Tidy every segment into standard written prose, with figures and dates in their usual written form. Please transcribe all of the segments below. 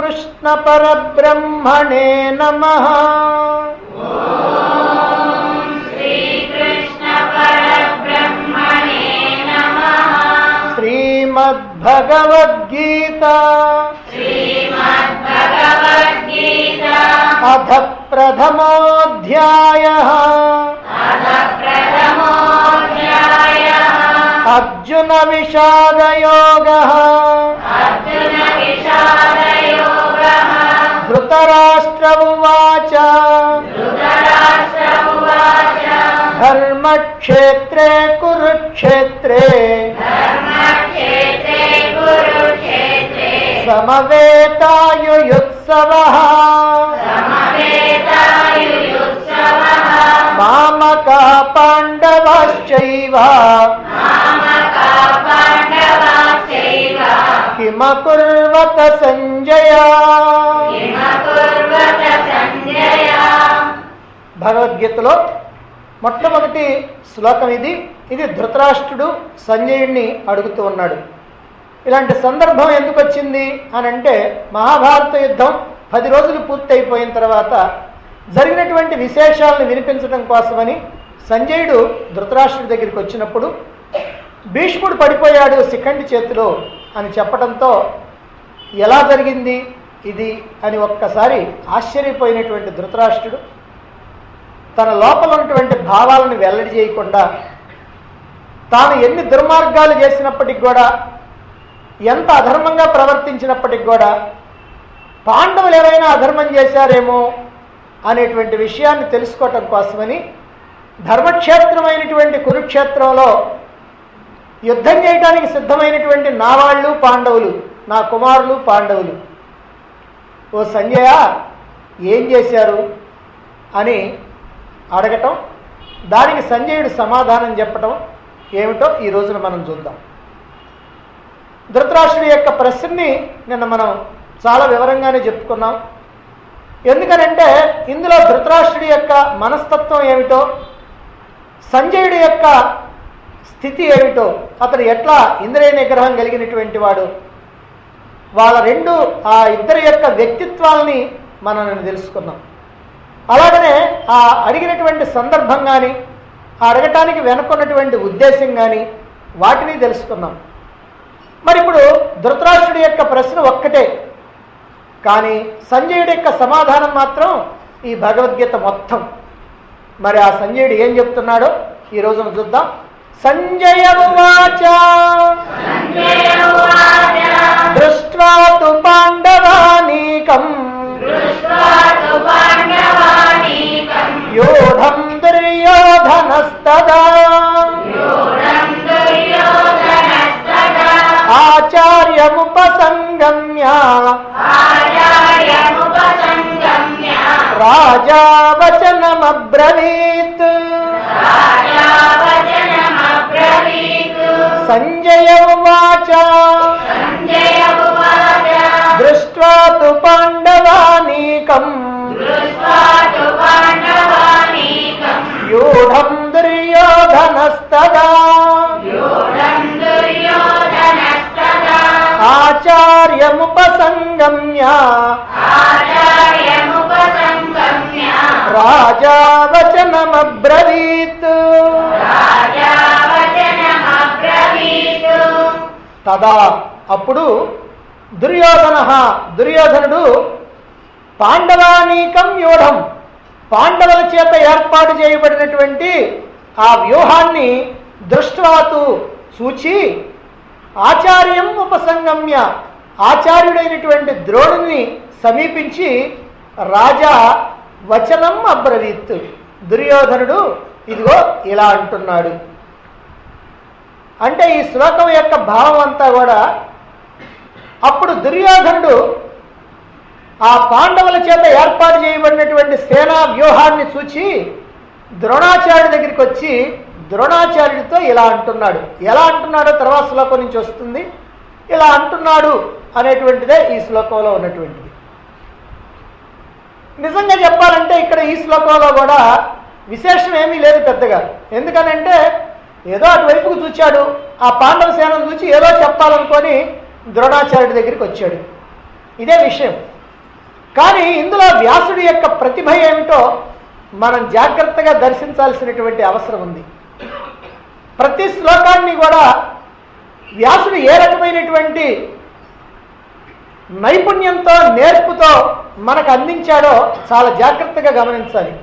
శ్రీకృష్ణ పరబ్రహ్మణే నమః. శ్రీమద్భగవద్గీత అథ ప్రథమోऽధ్యాయః. అర్జున విషాదయోగః. ధృతరాష్ట్ర ఉవాచ ధర్మక్షేత్రే కురుక్షేత్రే సమవేతాయుయుత్సవః. మామకః పాండవాశ్చైవ కిమకుర్వత సంజయ. భగవద్గీతలో మొట్టమొదటి శ్లోకం ఇది. ఇది ధృతరాష్ట్రుడు సంజయుడిని అడుగుతూ ఉన్నాడు. ఇలాంటి సందర్భం ఎందుకు వచ్చింది అని అంటే, మహాభారత యుద్ధం 10 రోజులు పూర్తయిపోయిన తర్వాత జరిగినటువంటి విశేషాలను వినిపించడం కోసమని సంజయుడు ధృతరాష్ట్రుడి దగ్గరికి వచ్చినప్పుడు, భీష్ముడు పడిపోయాడు శిఖండి చేతిలో అని చెప్పడంతో ఎలా జరిగింది ఇది అని ఒక్కసారి ఆశ్చర్యపోయినటువంటి ధృతరాష్ట్రుడు తన లోపల ఉన్నటువంటి భావాలను వెల్లడి చేయకుండా, తాను ఎన్ని దుర్మార్గాలు చేసినప్పటికి కూడా, ఎంత అధర్మంగా ప్రవర్తించినప్పటికి కూడా, పాండవులు ఏమైనా అధర్మం చేశారేమో అనేటువంటి విషయాన్ని తెలుసుకోవటం కోసమని ధర్మక్షేత్రమైనటువంటి కురుక్షేత్రంలో యుద్ధం చేయడానికి సిద్ధమైనటువంటి నా వాళ్ళు పాండవులు, నా కుమారులు పాండవులు, ఓ సంజయ ఏం చేశారు అని అడగటం, దానికి సంజయుడు సమాధానం చెప్పటం ఏమిటో ఈ రోజున మనం చూద్దాం. ధృతరాష్ట్రుడి యొక్క ప్రశ్నని నిన్న మనం చాలా వివరంగానే చెప్పుకున్నాం. ఎందుకనంటే ఇందులో ధృతరాష్ట్రుడి యొక్క మనస్తత్వం ఏమిటో, సంజయుడి యొక్క స్థితి ఏమిటో, అతడు ఎట్లా ఇంద్రియ నిగ్రహం కలిగినటువంటి వాడు, వాళ్ళ ఆ ఇద్దరి యొక్క వ్యక్తిత్వాలని మనం తెలుసుకున్నాం. అలాగనే ఆ అడిగినటువంటి సందర్భం కానీ, ఆ అడగటానికి వెనుకున్నటువంటి ఉద్దేశం కానీ వాటిని తెలుసుకున్నాం. మరి ఇప్పుడు ధృతరాష్ట్రుడి యొక్క ప్రశ్న ఒక్కటే, కానీ సంజయుడి యొక్క సమాధానం మాత్రం ఈ భగవద్గీత మొత్తం. మరి ఆ సంజయుడు ఏం చెప్తున్నాడో ఈ రోజున చూద్దాం. సంజయ ఉవాచ దృష్ట్వా తు పాండవానీకం యోధం దుర్యోధనస్తదా ఆచార్యముపసంగమ్య రాజా వచనమబ్రవీత్. సంజయ ఉవాచ దృష్ట్వా తు పాండవానీకం యూఢం దుర్యోధనస్తదా ఆచార్యముపసంగమ్య రాజా వచనమబ్రవీత్. తదా అప్పుడు దుర్యోధనుడు పాండవానీకం వ్యూఢం, పాండవుల చేత ఏర్పాటు చేయబడినటువంటి ఆ వ్యూహాన్ని దృష్ట్వాతు చూచి, ఆచార్యం ఉపసంగమ్య ఆచార్యుడైనటువంటి ద్రోణుని సమీపించి రాజా వచనం అబ్రవీత్, దుర్యోధనుడు ఇదిగో ఇలా అంటున్నాడు. అంటే ఈ శ్లోకం యొక్క భావం అంతా కూడా, అప్పుడు దుర్యోధనుడు ఆ పాండవుల చేత ఏర్పాటు చేయబడినటువంటి సేనా వ్యూహాన్ని చూచి ద్రోణాచార్యుడి దగ్గరికి వచ్చి ద్రోణాచార్యుడితో ఇలా అంటున్నాడు. ఎలా అంటున్నాడో తర్వాత శ్లోకం నుంచి వస్తుంది. ఇలా అంటున్నాడు అనేటువంటిదే ఈ శ్లోకంలో ఉన్నటువంటిది. నిజంగా చెప్పాలంటే ఇక్కడ ఈ శ్లోకంలో కూడా విశేషం ఏమీ లేదు పెద్దగా. ఎందుకనంటే ఏదో అటువైపుకు చూచాడు, ఆ పాండవ సేనను చూచి ఏదో చెప్పాలనుకొని ద్రోణాచార్యుడి దగ్గరికి వచ్చాడు. ఇదే విషయం. కానీ ఇందులో వ్యాసుడి యొక్క ప్రతిభ ఏమిటో మనం జాగ్రత్తగా దర్శించాల్సినటువంటి అవసరం ఉంది. ప్రతి శ్లోకాన్ని కూడా వ్యాసుడు ఏ రకమైనటువంటి నైపుణ్యంతో నేర్పుతో మనకు అందించాడో చాలా జాగ్రత్తగా గమనించాలి.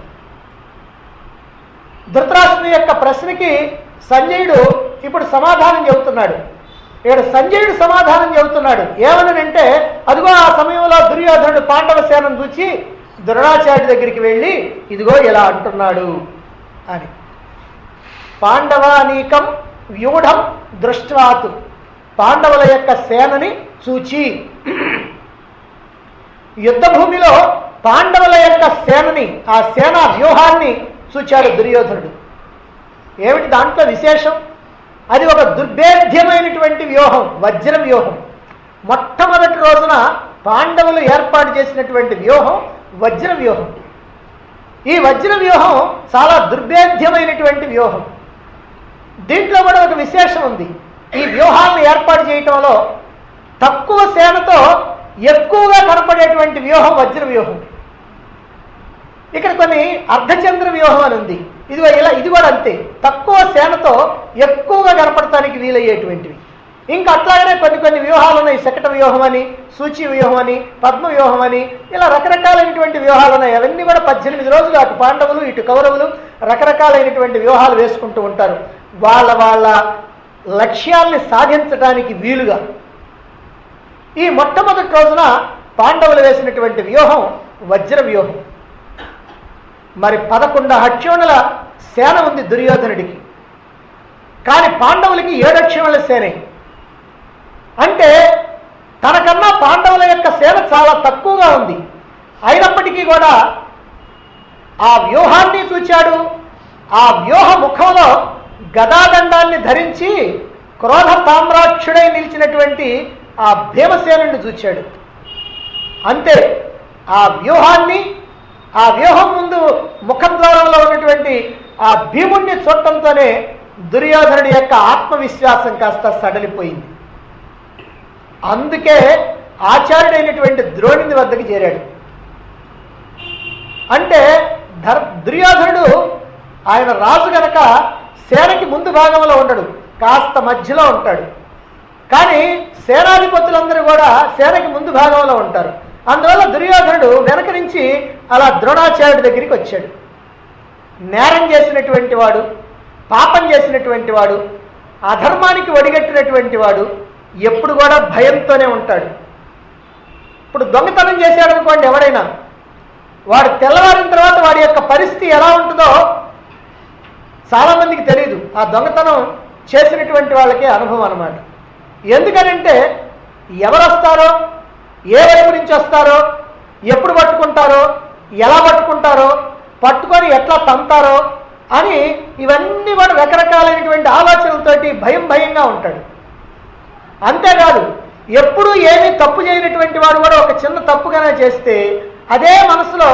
ధృతరాష్ట్రుని యొక్క ప్రశ్నకి సంజయుడు ఇప్పుడు సమాధానం చెబుతున్నాడు. ఇక్కడ సంజయుడు సమాధానం చెబుతున్నాడు ఏమనంటే, అదిగో ఆ సమయంలో దుర్యోధనుడు పాండవ సేనను చూచి ద్రోణాచార్యుడి దగ్గరికి వెళ్ళి ఇదిగో ఇలా అంటున్నాడు అని. పాండవానీకం వ్యూఢం దృష్ట్వాతు, పాండవుల యొక్క సేనని చూచి, యుద్ధభూమిలో పాండవుల యొక్క సేనని, ఆ సేనా వ్యూహాన్ని చూచాడు దుర్యోధనుడు. ఏమిటి దాంట్లో విశేషం? అది ఒక దుర్భేద్యమైనటువంటి వ్యూహం, వజ్ర వ్యూహం. మొట్టమొదటి రోజున పాండవులు ఏర్పాటు చేసినటువంటి వ్యూహం వజ్ర వ్యూహం. ఈ వజ్ర వ్యూహం చాలా దుర్భేద్యమైనటువంటి వ్యూహం. దీంట్లో కూడా ఒక విశేషం ఉంది. ఈ వ్యూహాలను ఏర్పాటు చేయటంలో తక్కువ సేనతో ఎక్కువగా కనపడేటువంటి వ్యూహం వజ్ర వ్యూహం. ఇక్కడ కొన్ని అర్ధచంద్ర వ్యూహం అని ఉంది. ఇది కూడా అంతే, తక్కువ సేనతో ఎక్కువగా కనపడటానికి వీలయ్యేటువంటివి. ఇంకా అట్లాగనే కొన్ని వ్యూహాలు ఉన్నాయి. శకట వ్యూహం అని, సూచి వ్యూహం అని, పద్మ వ్యూహం అని, ఇలా రకరకాలైనటువంటి వ్యూహాలు ఉన్నాయి. అవన్నీ కూడా 18 రోజులు అటు పాండవులు ఇటు కౌరవులు రకరకాలైనటువంటి వ్యూహాలు వేసుకుంటూ ఉంటారు, వాళ్ళ వాళ్ళ లక్ష్యాల్ని సాధించడానికి వీలుగా. ఈ మొట్టమొదటి రోజున పాండవులు వేసినటువంటి వ్యూహం వజ్ర వ్యూహం. మరి 11 అక్షోణుల సేన ఉంది దుర్యోధనుడికి, కానీ పాండవులకి 7 అక్షోణుల సేనే. అంటే తనకన్నా పాండవుల యొక్క సేన చాలా తక్కువగా ఉంది. అయినప్పటికీ కూడా ఆ వ్యూహాన్ని చూచాడు. ఆ వ్యూహ ముఖంలో గదాదండాన్ని ధరించి క్రోధ తామ్రాక్షుడై నిలిచినటువంటి ఆ భీమసేనుడిని చూచాడు. అంతే, ఆ వ్యూహాన్ని, ఆ వ్యూహం ముందు ముఖద్వారంలో ఉన్నటువంటి ఆ భీముణ్ణి చూడటంతోనే దుర్యోధనుడి యొక్క ఆత్మవిశ్వాసం కాస్త సడలిపోయింది. అందుకే ఆచార్యుడైనటువంటి ద్రోణుని వద్దకు చేరాడు. అంటే దుర్యోధనుడు ఆయన రాజు గనక సేనకి ముందు భాగంలో ఉండడు, కాస్త మధ్యలో ఉంటాడు. కానీ సేనాధిపతులందరూ కూడా సేనకి ముందు భాగంలో ఉంటారు. అందువల్ల దుర్యోధనుడు వెనక నుంచి అలా ద్రోణాచార్యుడి దగ్గరికి వచ్చాడు. నేరం చేసినటువంటి వాడు, పాపం చేసినటువంటి వాడు, అధర్మానికి ఒడిగట్టినటువంటి వాడు ఎప్పుడు కూడా భయంతోనే ఉంటాడు. ఇప్పుడు దొంగతనం చేశాడు అనుకోండి ఎవడైనా, వాడు తెల్లవారిన తర్వాత వాడి యొక్క పరిస్థితి ఎలా ఉంటుందో చాలామందికి తెలియదు. ఆ దొంగతనం చేసినటువంటి వాళ్ళకే అనుభవం అన్నమాట. ఎందుకనంటే ఎవరు వస్తారో, ఏ వైపు నుంచి వస్తారో, ఎప్పుడు పట్టుకుంటారో, ఎలా పట్టుకుంటారో, పట్టుకొని ఎట్లా తంతారో అని ఇవన్నీ కూడా రకరకాలైనటువంటి ఆలోచనలతోటి భయంగా ఉంటాడు. అంతేకాదు ఎప్పుడు ఏమీ తప్పు చేయనటువంటి వాడు కూడా ఒక చిన్న తప్పుగానే చేస్తే అదే మనసులో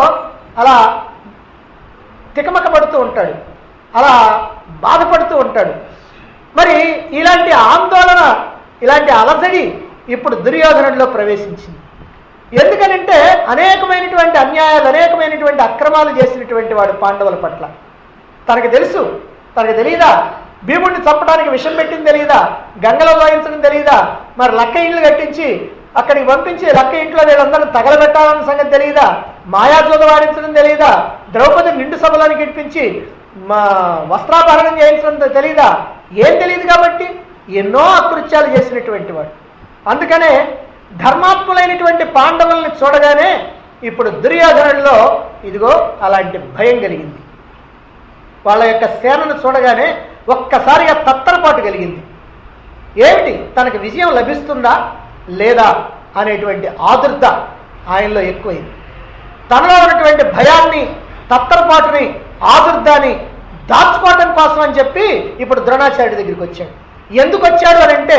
అలా తికమక పడుతూ ఉంటాడు, అలా బాధపడుతూ ఉంటాడు. మరి ఇలాంటి ఆందోళన, ఇలాంటి అలజడి ఇప్పుడు దుర్యోధనుడిలో ప్రవేశించింది. ఎందుకనంటే అనేకమైనటువంటి అన్యాయాలు, అనేకమైనటువంటి అక్రమాలు చేసినటువంటి వాడు పాండవుల పట్ల. తనకు తెలుసు, తనకు తెలియదా? భీముడిని చంపడానికి విషం పెట్టింది తెలియదా? గంగలో వాయించడం తెలియదా? మరి లక్క ఇండ్లు కట్టించి అక్కడికి పంపించి లక్క ఇంట్లో వీళ్ళందరూ తగలబెట్టాలన్న సంగతి తెలియదా? మాయాజోద వాడించడం తెలియదా? ద్రౌపది నిండు సభలోనికి ఇప్పించి వస్త్రాపహరణం చేయించడం తెలియదా? ఏం తెలియదు. కాబట్టి ఎన్నో అకృత్యాలు చేసినటువంటి వాడు. అందుకనే ధర్మాత్ములైనటువంటి పాండవుల్ని చూడగానే ఇప్పుడు దుర్యోధనుడిలో ఇదిగో అలాంటి భయం కలిగింది. వాళ్ళ యొక్క సేనను చూడగానే ఒక్కసారిగా తత్తరపాటు కలిగింది. ఏమిటి, తనకు విజయం లభిస్తుందా లేదా అనేటువంటి ఆదుర్ద ఆయనలో ఎక్కువైంది. తనలో ఉన్నటువంటి భయాన్ని, తత్తరపాటుని, ఆదుర్దాన్ని దాచుకోవటం కోసం అని చెప్పి ఇప్పుడు ద్రోణాచార్యుడి దగ్గరికి వచ్చాడు. ఎందుకు వచ్చాడు అని అంటే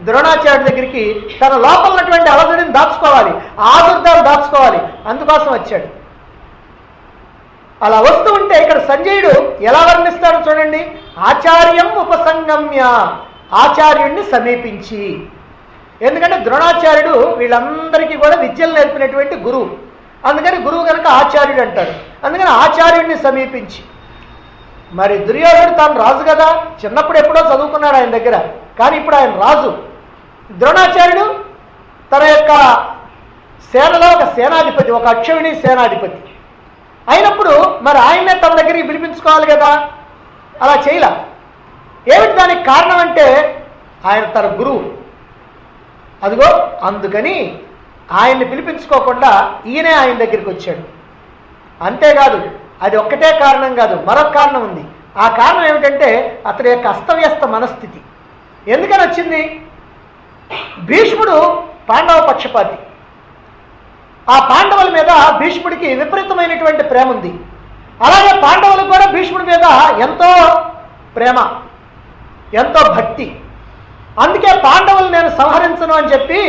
ద్రోణాచార్యుడి దగ్గరికి తన లోపల ఉన్నటువంటి అలజడిని దాచుకోవాలి, ఆదుర్దాన్ని దాచుకోవాలి, అందుకోసం వచ్చాడు. అలా వస్తూ ఉంటే ఇక్కడ సంజయుడు ఎలా వర్ణిస్తాడు చూడండి. ఆచార్యం ఉపసంగమ్య, ఆచార్యుణ్ణి సమీపించి. ఎందుకంటే ద్రోణాచార్యుడు వీళ్ళందరికీ కూడా విద్యలు నేర్పినటువంటి గురువు. అందుకని గురువు కనుక ఆచార్యుడు అంటారు. అందుకని ఆచార్యుడిని సమీపించి, మరి దుర్యోధనుడు తాను రాజు కదా, చిన్నప్పుడు ఎప్పుడో చదువుకున్నాడు ఆయన దగ్గర, కానీ ఇప్పుడు ఆయన రాజు. ద్రోణాచార్యుడు తన యొక్క సేనలో ఒక సేనాధిపతి, ఒక అక్షవిణి సేనాధిపతి అయినప్పుడు మరి ఆయన్నే తన దగ్గరికి పిలిపించుకోవాలి కదా, అలా చేయలే. ఏమిటి దానికి కారణం అంటే ఆయన తన గురువు. అదిగో అందుకని ఆయన్ని పిలిపించుకోకుండా ఈయనే ఆయన దగ్గరికి వచ్చాడు. అంతేకాదు, అది ఒక్కటే కారణం కాదు, మరొక కారణం ఉంది. ఆ కారణం ఏమిటంటే అతడి యొక్క అస్తవ్యస్త మనస్థితి. ఎందుకని వచ్చింది? భీష్ముడు పాండవ పక్షపాతి. ఆ పాండవుల మీద భీష్ముడికి విపరీతమైనటువంటి ప్రేమ ఉంది. అలాగే పాండవులకు కూడా భీష్ముడి మీద ఎంతో ప్రేమ, ఎంతో భక్తి. అందుకే పాండవులు నేను సంహరించను అని చెప్పి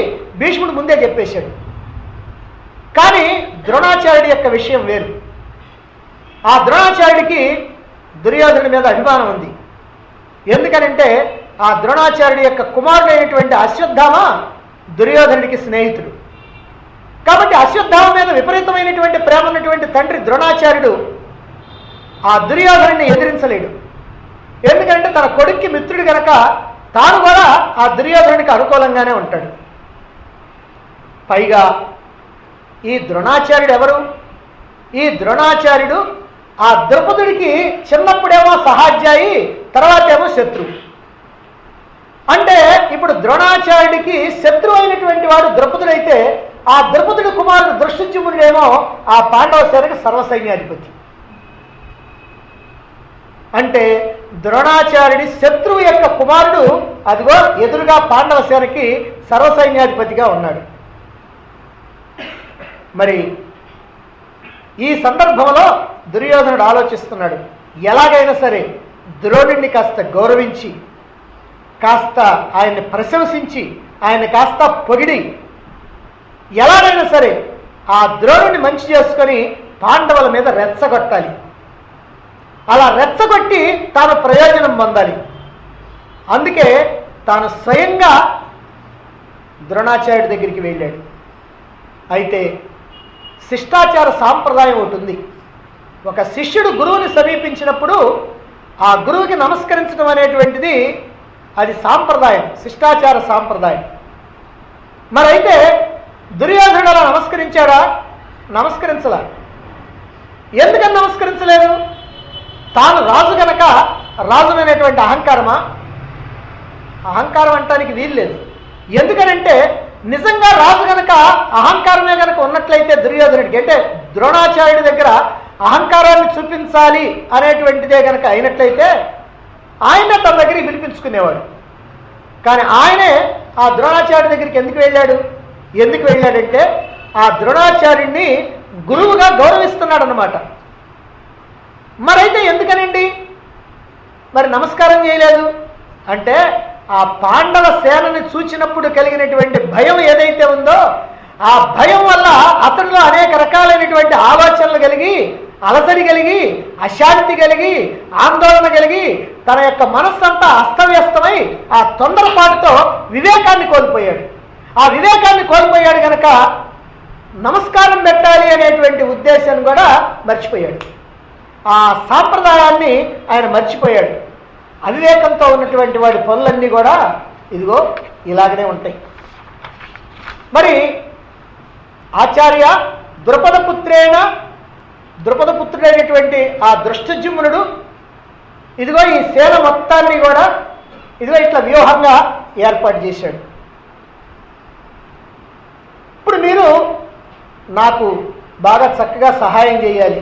భీష్ముడు ముందే చెప్పేశాడు. కానీ ద్రోణాచార్యుడి యొక్క విషయం వేరు. ఆ ద్రోణాచార్యుడికి దుర్యోధనుడి మీద అభిమానం ఉంది. ఎందుకనంటే ఆ ద్రోణాచార్యుడి యొక్క కుమారుడైనటువంటి అశ్వత్థామ దుర్యోధనుడికి స్నేహితుడు. కాబట్టి అశ్వత్థామ మీద విపరీతమైనటువంటి ప్రేమ ఉన్నటువంటి తండ్రి ద్రోణాచార్యుడు ఆ దుర్యోధనుడిని ఎదిరించలేడు. ఎందుకంటే తన కొడుక్కి మిత్రుడు కనుక తాను కూడా ఆ దుర్యోధనుడికి అనుకూలంగానే ఉంటాడు. పైగా ఈ ద్రోణాచార్యుడు ఎవరు? ఈ ద్రోణాచార్యుడు ఆ ద్రౌపదుడికి చిన్నప్పుడేమో సహాధ్యాయి, తర్వాత ఏమో శత్రువు. అంటే ఇప్పుడు ద్రోణాచార్యుడికి శత్రువు అయినటువంటి వాడు ద్రౌపదుడైతే ఆ ద్రౌపదుడి కుమారుడు దృష్టజ్యుమ్నుడేమో ఆ పాండవ సేనకి సర్వసైన్యాధిపతి. అంటే ద్రోణాచార్యుడి శత్రువు యొక్క కుమారుడు అదిగో ఎదురుగా పాండవ సేనకి సర్వసైన్యాధిపతిగా ఉన్నాడు. మరి ఈ సందర్భంలో దుర్యోధనుడు ఆలోచిస్తున్నాడు, ఎలాగైనా సరే ద్రోణుడిని కాస్త గౌరవించి, కాస్త ఆయన్ని ప్రశంసించి, ఆయన్ని కాస్త పొగిడి, ఎలాగైనా సరే ఆ ద్రోణుడిని మంచి చేసుకొని పాండవుల మీద రెచ్చగొట్టాలి. అలా రెచ్చగొట్టి తాను ప్రయోజనం పొందాలి. అందుకే తాను స్వయంగా ద్రోణాచార్యుడి దగ్గరికి వెళ్ళాడు. అయితే శిష్టాచార సాంప్రదాయం ఒకటి ఉంది. ఒక శిష్యుడు గురువుని సమీపించినప్పుడు ఆ గురువుకి నమస్కరించడం అనేటువంటిది అది సాంప్రదాయం, శిష్టాచార సాంప్రదాయం. మరైతే దుర్యోధనుడు అలా నమస్కరించాడా? నమస్కరించలా. ఎందుకని నమస్కరించలేదు? తాను రాజు గనక రాజుననేటువంటి అహంకారమా? అహంకారం అంటానికి వీల్లేదు. ఎందుకనంటే నిజంగా రాజు గనక అహంకారమే గనక ఉన్నట్లయితే దుర్యోధనుడికి, అంటే ద్రోణాచార్యుడి దగ్గర అహంకారాన్ని చూపించాలి అనేటువంటిదే గనక అయినట్లయితే ఆయనే తన దగ్గరికి పిలిపించుకునేవాడు. కానీ ఆయనే ఆ ద్రోణాచార్యుడి దగ్గరికి ఎందుకు వెళ్ళాడు? ఎందుకు వెళ్ళాడంటే ఆ ద్రోణాచార్యుడిని గురువుగా గౌరవిస్తున్నాడు అన్నమాట. మరైతే ఎందుకనండి మరి నమస్కారం చేయలేదు అంటే ఆ పాండవ సేనని చూచినప్పుడు కలిగినటువంటి భయం ఏదైతే ఉందో ఆ భయం వల్ల అతనిలో అనేక రకాలైనటువంటి ఆలోచనలు కలిగి, అలసడి కలిగి, అశాంతి కలిగి, ఆందోళన కలిగి తన యొక్క మనస్సంతా అస్తవ్యస్తమై ఆ తొందరపాటుతో వివేకాన్ని కోల్పోయాడు. ఆ వివేకాన్ని కోల్పోయాడు కనుక నమస్కారం పెట్టాలి అనేటువంటి ఉద్దేశాన్ని కూడా మర్చిపోయాడు. ఆ సాంప్రదాయాన్ని ఆయన మర్చిపోయాడు. అవివేకంతో ఉన్నటువంటి వాడి పనులన్నీ కూడా ఇదిగో ఇలాగనే ఉంటాయి. మరి ఆచార్య ద్రుపదపుత్రుడైనటువంటి ఆ దృష్టజ్యుమ్నుడు ఇదిగో ఈ సేన మొత్తాన్ని కూడా ఇదిగో ఇట్లా వ్యూహంగా ఏర్పాటు చేశాడు. ఇప్పుడు మీరు నాకు బాగా చక్కగా సహాయం చేయాలి.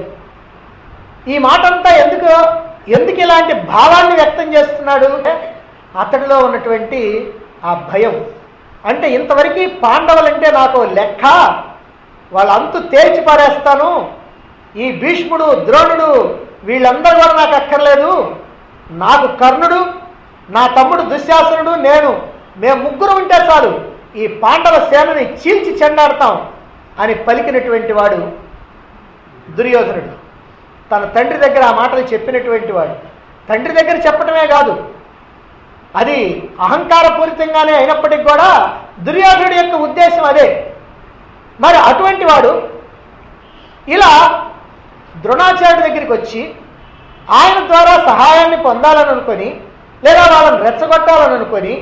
ఈ మాట అంతా ఎందుకు ఇలాంటి భావాన్ని వ్యక్తం చేస్తున్నాడు? అతడిలో ఉన్నటువంటి ఆ భయం. అంటే ఇంతవరకు పాండవులంటే నాకు లెక్క, వాళ్ళ అంతు తేల్చి పారేస్తాను, ఈ భీష్ముడు ద్రోణుడు వీళ్ళందరూ కూడా నాకు అక్కర్లేదు, నాకు కర్ణుడు, నా తమ్ముడు దుశ్శాసనుడు, మేము ముగ్గురు ఉంటే చాలు ఈ పాండవ సేనని చీల్చి చెండాడతాం అని పలికినటువంటి వాడు దుర్యోధనుడు. తన తండ్రి దగ్గర ఆ మాటలు చెప్పినటువంటి వాడు. తండ్రి దగ్గర చెప్పటమే కాదు, అది అహంకారపూరితంగానే అయినప్పటికీ కూడా దుర్యోధనుడి యొక్క ఉద్దేశం అదే. మరి అటువంటి వాడు ఇలా ద్రోణాచార్యుడి దగ్గరికి వచ్చి ఆయన ద్వారా సహాయాన్ని పొందాలని అనుకొని లేదా వాళ్ళని రెచ్చగొట్టాలని అనుకొని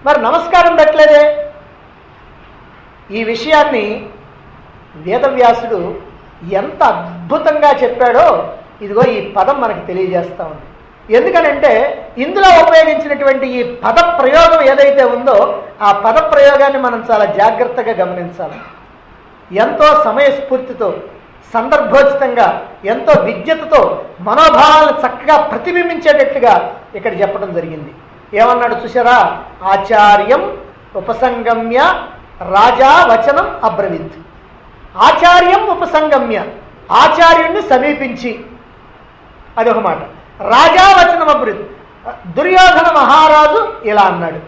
మరి నమస్కారం పెట్టలేదే. ఈ విషయాన్ని వేదవ్యాసుడు ఎంత అద్భుతంగా చెప్పాడో ఇదిగో ఈ పదం మనకు తెలియజేస్తా ఉంది. ఎందుకనంటే ఇందులో ఉపయోగించినటువంటి ఈ పద ప్రయోగం ఏదైతే ఉందో ఆ పద ప్రయోగాన్ని మనం చాలా జాగ్రత్తగా గమనించాలి. ఎంతో సమయస్ఫూర్తితో సందర్భోచితంగా ఎంతో విజ్ఞతతో మనోభావాలను చక్కగా ప్రతిబింబించేటట్టుగా ఇక్కడ చెప్పడం జరిగింది. ఏమన్నాడు చూసారా? ఆచార్యం ఉపసంగమ్య రాజా వచనం అబ్రవీత్. ఆచార్యం ఉపసంగమ్య, ఆచార్యుణ్ణి సమీపించి, అదొక మాట. రాజా వచనం అబ్రవీత్, దుర్యోధన మహారాజు ఇలా అన్నాడు.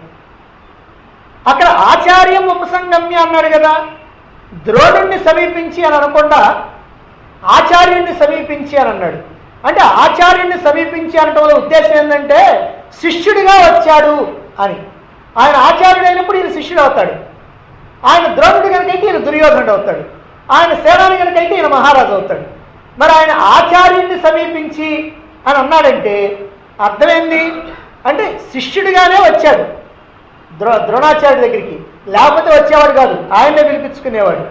అక్కడ ఆచార్యం ఉపసంగమ్య అన్నాడు కదా, ద్రోణుణ్ణి సమీపించి అని అనకుండా ఆచార్యుణ్ణి సమీపించి అని అన్నాడు. అంటే ఆచార్యుణ్ణి సమీపించి అనటం వల్ల ఉద్దేశం ఏంటంటే శిష్యుడిగా వచ్చాడు అని. ఆయన ఆచార్యుడు అయినప్పుడు ఈయన శిష్యుడు అవుతాడు. ఆయన ద్రోణుడు కనుకైతే ఈయన దుర్యోధనుడు అవుతాడు. ఆయన సేనాని కనుకైతే ఈయన మహారాజు అవుతాడు. మరి ఆయన ఆచార్యుణ్ణి సమీపించి అని అన్నాడంటే అర్థమైంది అంటే శిష్యుడిగానే వచ్చాడు ద్రోణాచార్యుడి దగ్గరికి, లేకపోతే వచ్చేవాడు కాదు, ఆయన్నే పిలిపించుకునేవాడు.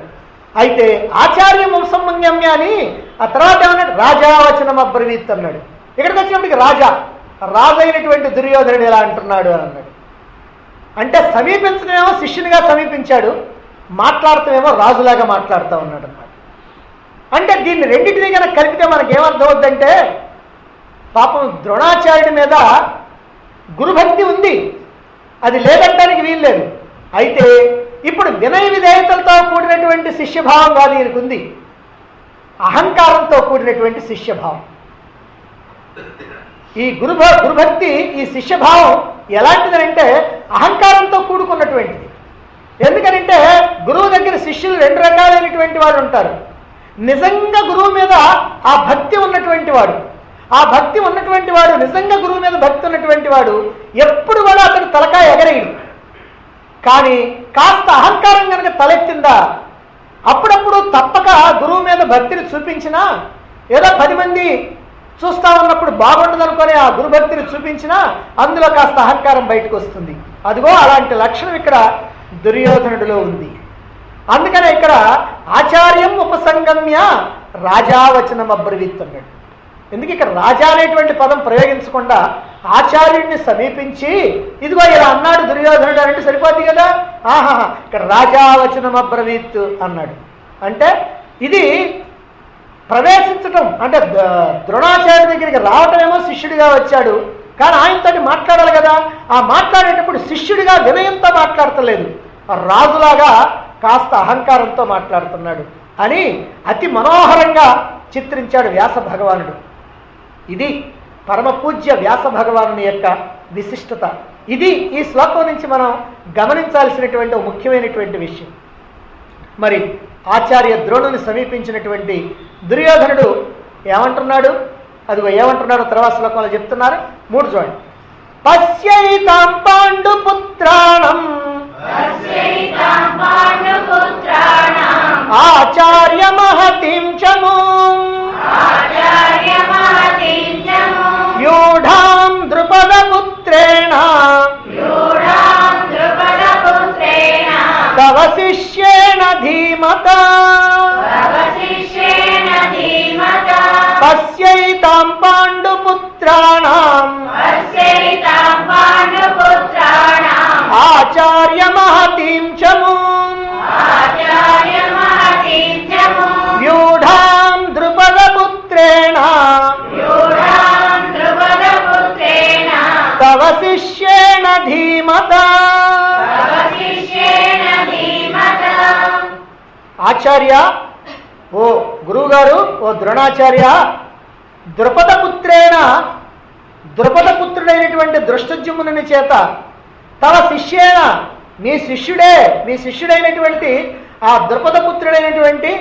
అయితే ఆచార్యం ఉపసంగమ్య అని ఆ తర్వాత ఏమన్నాడు? రాజావచనం అబ్రవీత్ అన్నాడు. ఇక్కడికి వచ్చినప్పటికి రాజు అయినటువంటి దుర్యోధనుడు ఎలా అంటున్నాడు అని అన్నాడు. అంటే సమీపించడమేమో శిష్యునిగా సమీపించాడు, మాట్లాడటమేమో రాజులాగా మాట్లాడుతూ ఉన్నాడు అన్నమాట. అంటే దీన్ని రెండింటినీ కనుక కలిపితే మనకి ఏమర్థం అవుద్దంటే పాపం ద్రోణాచార్యుడి మీద గురుభక్తి ఉంది, అది లేదంటానికి వీల్లేదు. అయితే ఇప్పుడు వినయ విధేయతలతో కూడినటువంటి శిష్యభావం కాదు ఈయనకు ఉంది, అహంకారంతో కూడినటువంటి శిష్యభావం. ఈ గురుభక్తి, ఈ శిష్యభావం ఎలాంటిదనంటే అహంకారంతో కూడుకున్నటువంటిది. ఎందుకనంటే గురువు దగ్గర శిష్యులు రెండు రకాలైనటువంటి వాడు ఉంటారు. నిజంగా గురువు మీద ఆ భక్తి ఉన్నటువంటి వాడు, ఆ భక్తి ఉన్నటువంటి వాడు, నిజంగా గురువు మీద భక్తి ఉన్నటువంటి వాడు ఎప్పుడు కూడా అతడు తలకాయ ఎగరేయడు. కానీ కాస్త అహంకారం కనుక తలెత్తిందా అప్పుడప్పుడు తప్పక గురువు మీద భక్తిని చూపించినా, ఏదో 10 మంది చూస్తా ఉన్నప్పుడు బాగుండదు అనుకొని ఆ గురుభక్తిని చూపించినా అందులో కాస్త అహంకారం బయటకు వస్తుంది. అదిగో అలాంటి లక్షణం ఇక్కడ దుర్యోధనుడిలో ఉంది. అందుకనే ఇక్కడ ఆచార్యం ఉపసంగమ్య రాజావచనం అబ్రవీత్ అన్నాడు. ఎందుకు ఇక్కడ రాజా అనేటువంటి పదం ప్రయోగించకుండా ఆచార్యుడిని సమీపించి ఇదిగో ఇలా అన్నాడు దుర్యోధనుడు అంటే సరిపోద్ది కదా. ఆహాహా, ఇక్కడ రాజావచనం అబ్రవీత్ అన్నాడు. అంటే ఇది ప్రవేశించటం అంటే ద్రోణాచార్య దగ్గరికి రావటమేమో శిష్యుడిగా వచ్చాడు, కానీ ఆయనతో మాట్లాడాలి కదా. ఆ మాట్లాడేటప్పుడు శిష్యుడిగా వినయంతో మాట్లాడతలేదు, రాజులాగా కాస్త అహంకారంతో మాట్లాడుతున్నాడు అని అతి మనోహరంగా చిత్రించాడు వ్యాస భగవానుడు. ఇది పరమ పూజ్య వ్యాస భగవానుని యొక్క విశిష్టత. ఇది ఈ శ్లోకం నుంచి మనం గమనించాల్సినటువంటి ముఖ్యమైనటువంటి విషయం. మరి ఆచార్య ద్రోణుని సమీపించినటువంటి దుర్యోధనుడు ఏమంటున్నాడు? అదిగో ఏమంటున్నాడు తర్వాత శ్లోకంలో చెప్తున్నారు. 3 చూడండి. పశ్యైతాం పాండుపుత్రాణం ఆచార్య మహతిం చమూం వ్యూఢాం ద్రుపదపుత్రేణ తవ శిష్యేణ ధీమతా పశ్యైతాం పాండుపుత్రాణం ఆచార్య మహతిం చమూం వ్యూఢాం ద్రుపదపుత్రేణ తవ శిష్యేణ ధీమతా. ఆచార్య, ఓ గురువుగారు, ఓ ద్రోణాచార్య, ద్రుపదపుత్రేణ ద్రుపదపుత్రుడైనటువంటి దృష్టజుమ్నుని చేత తవ శిష్యేణ మీ శిష్యుడైనటువంటి ఆ ద్రుపదపుత్రుడైనటువంటి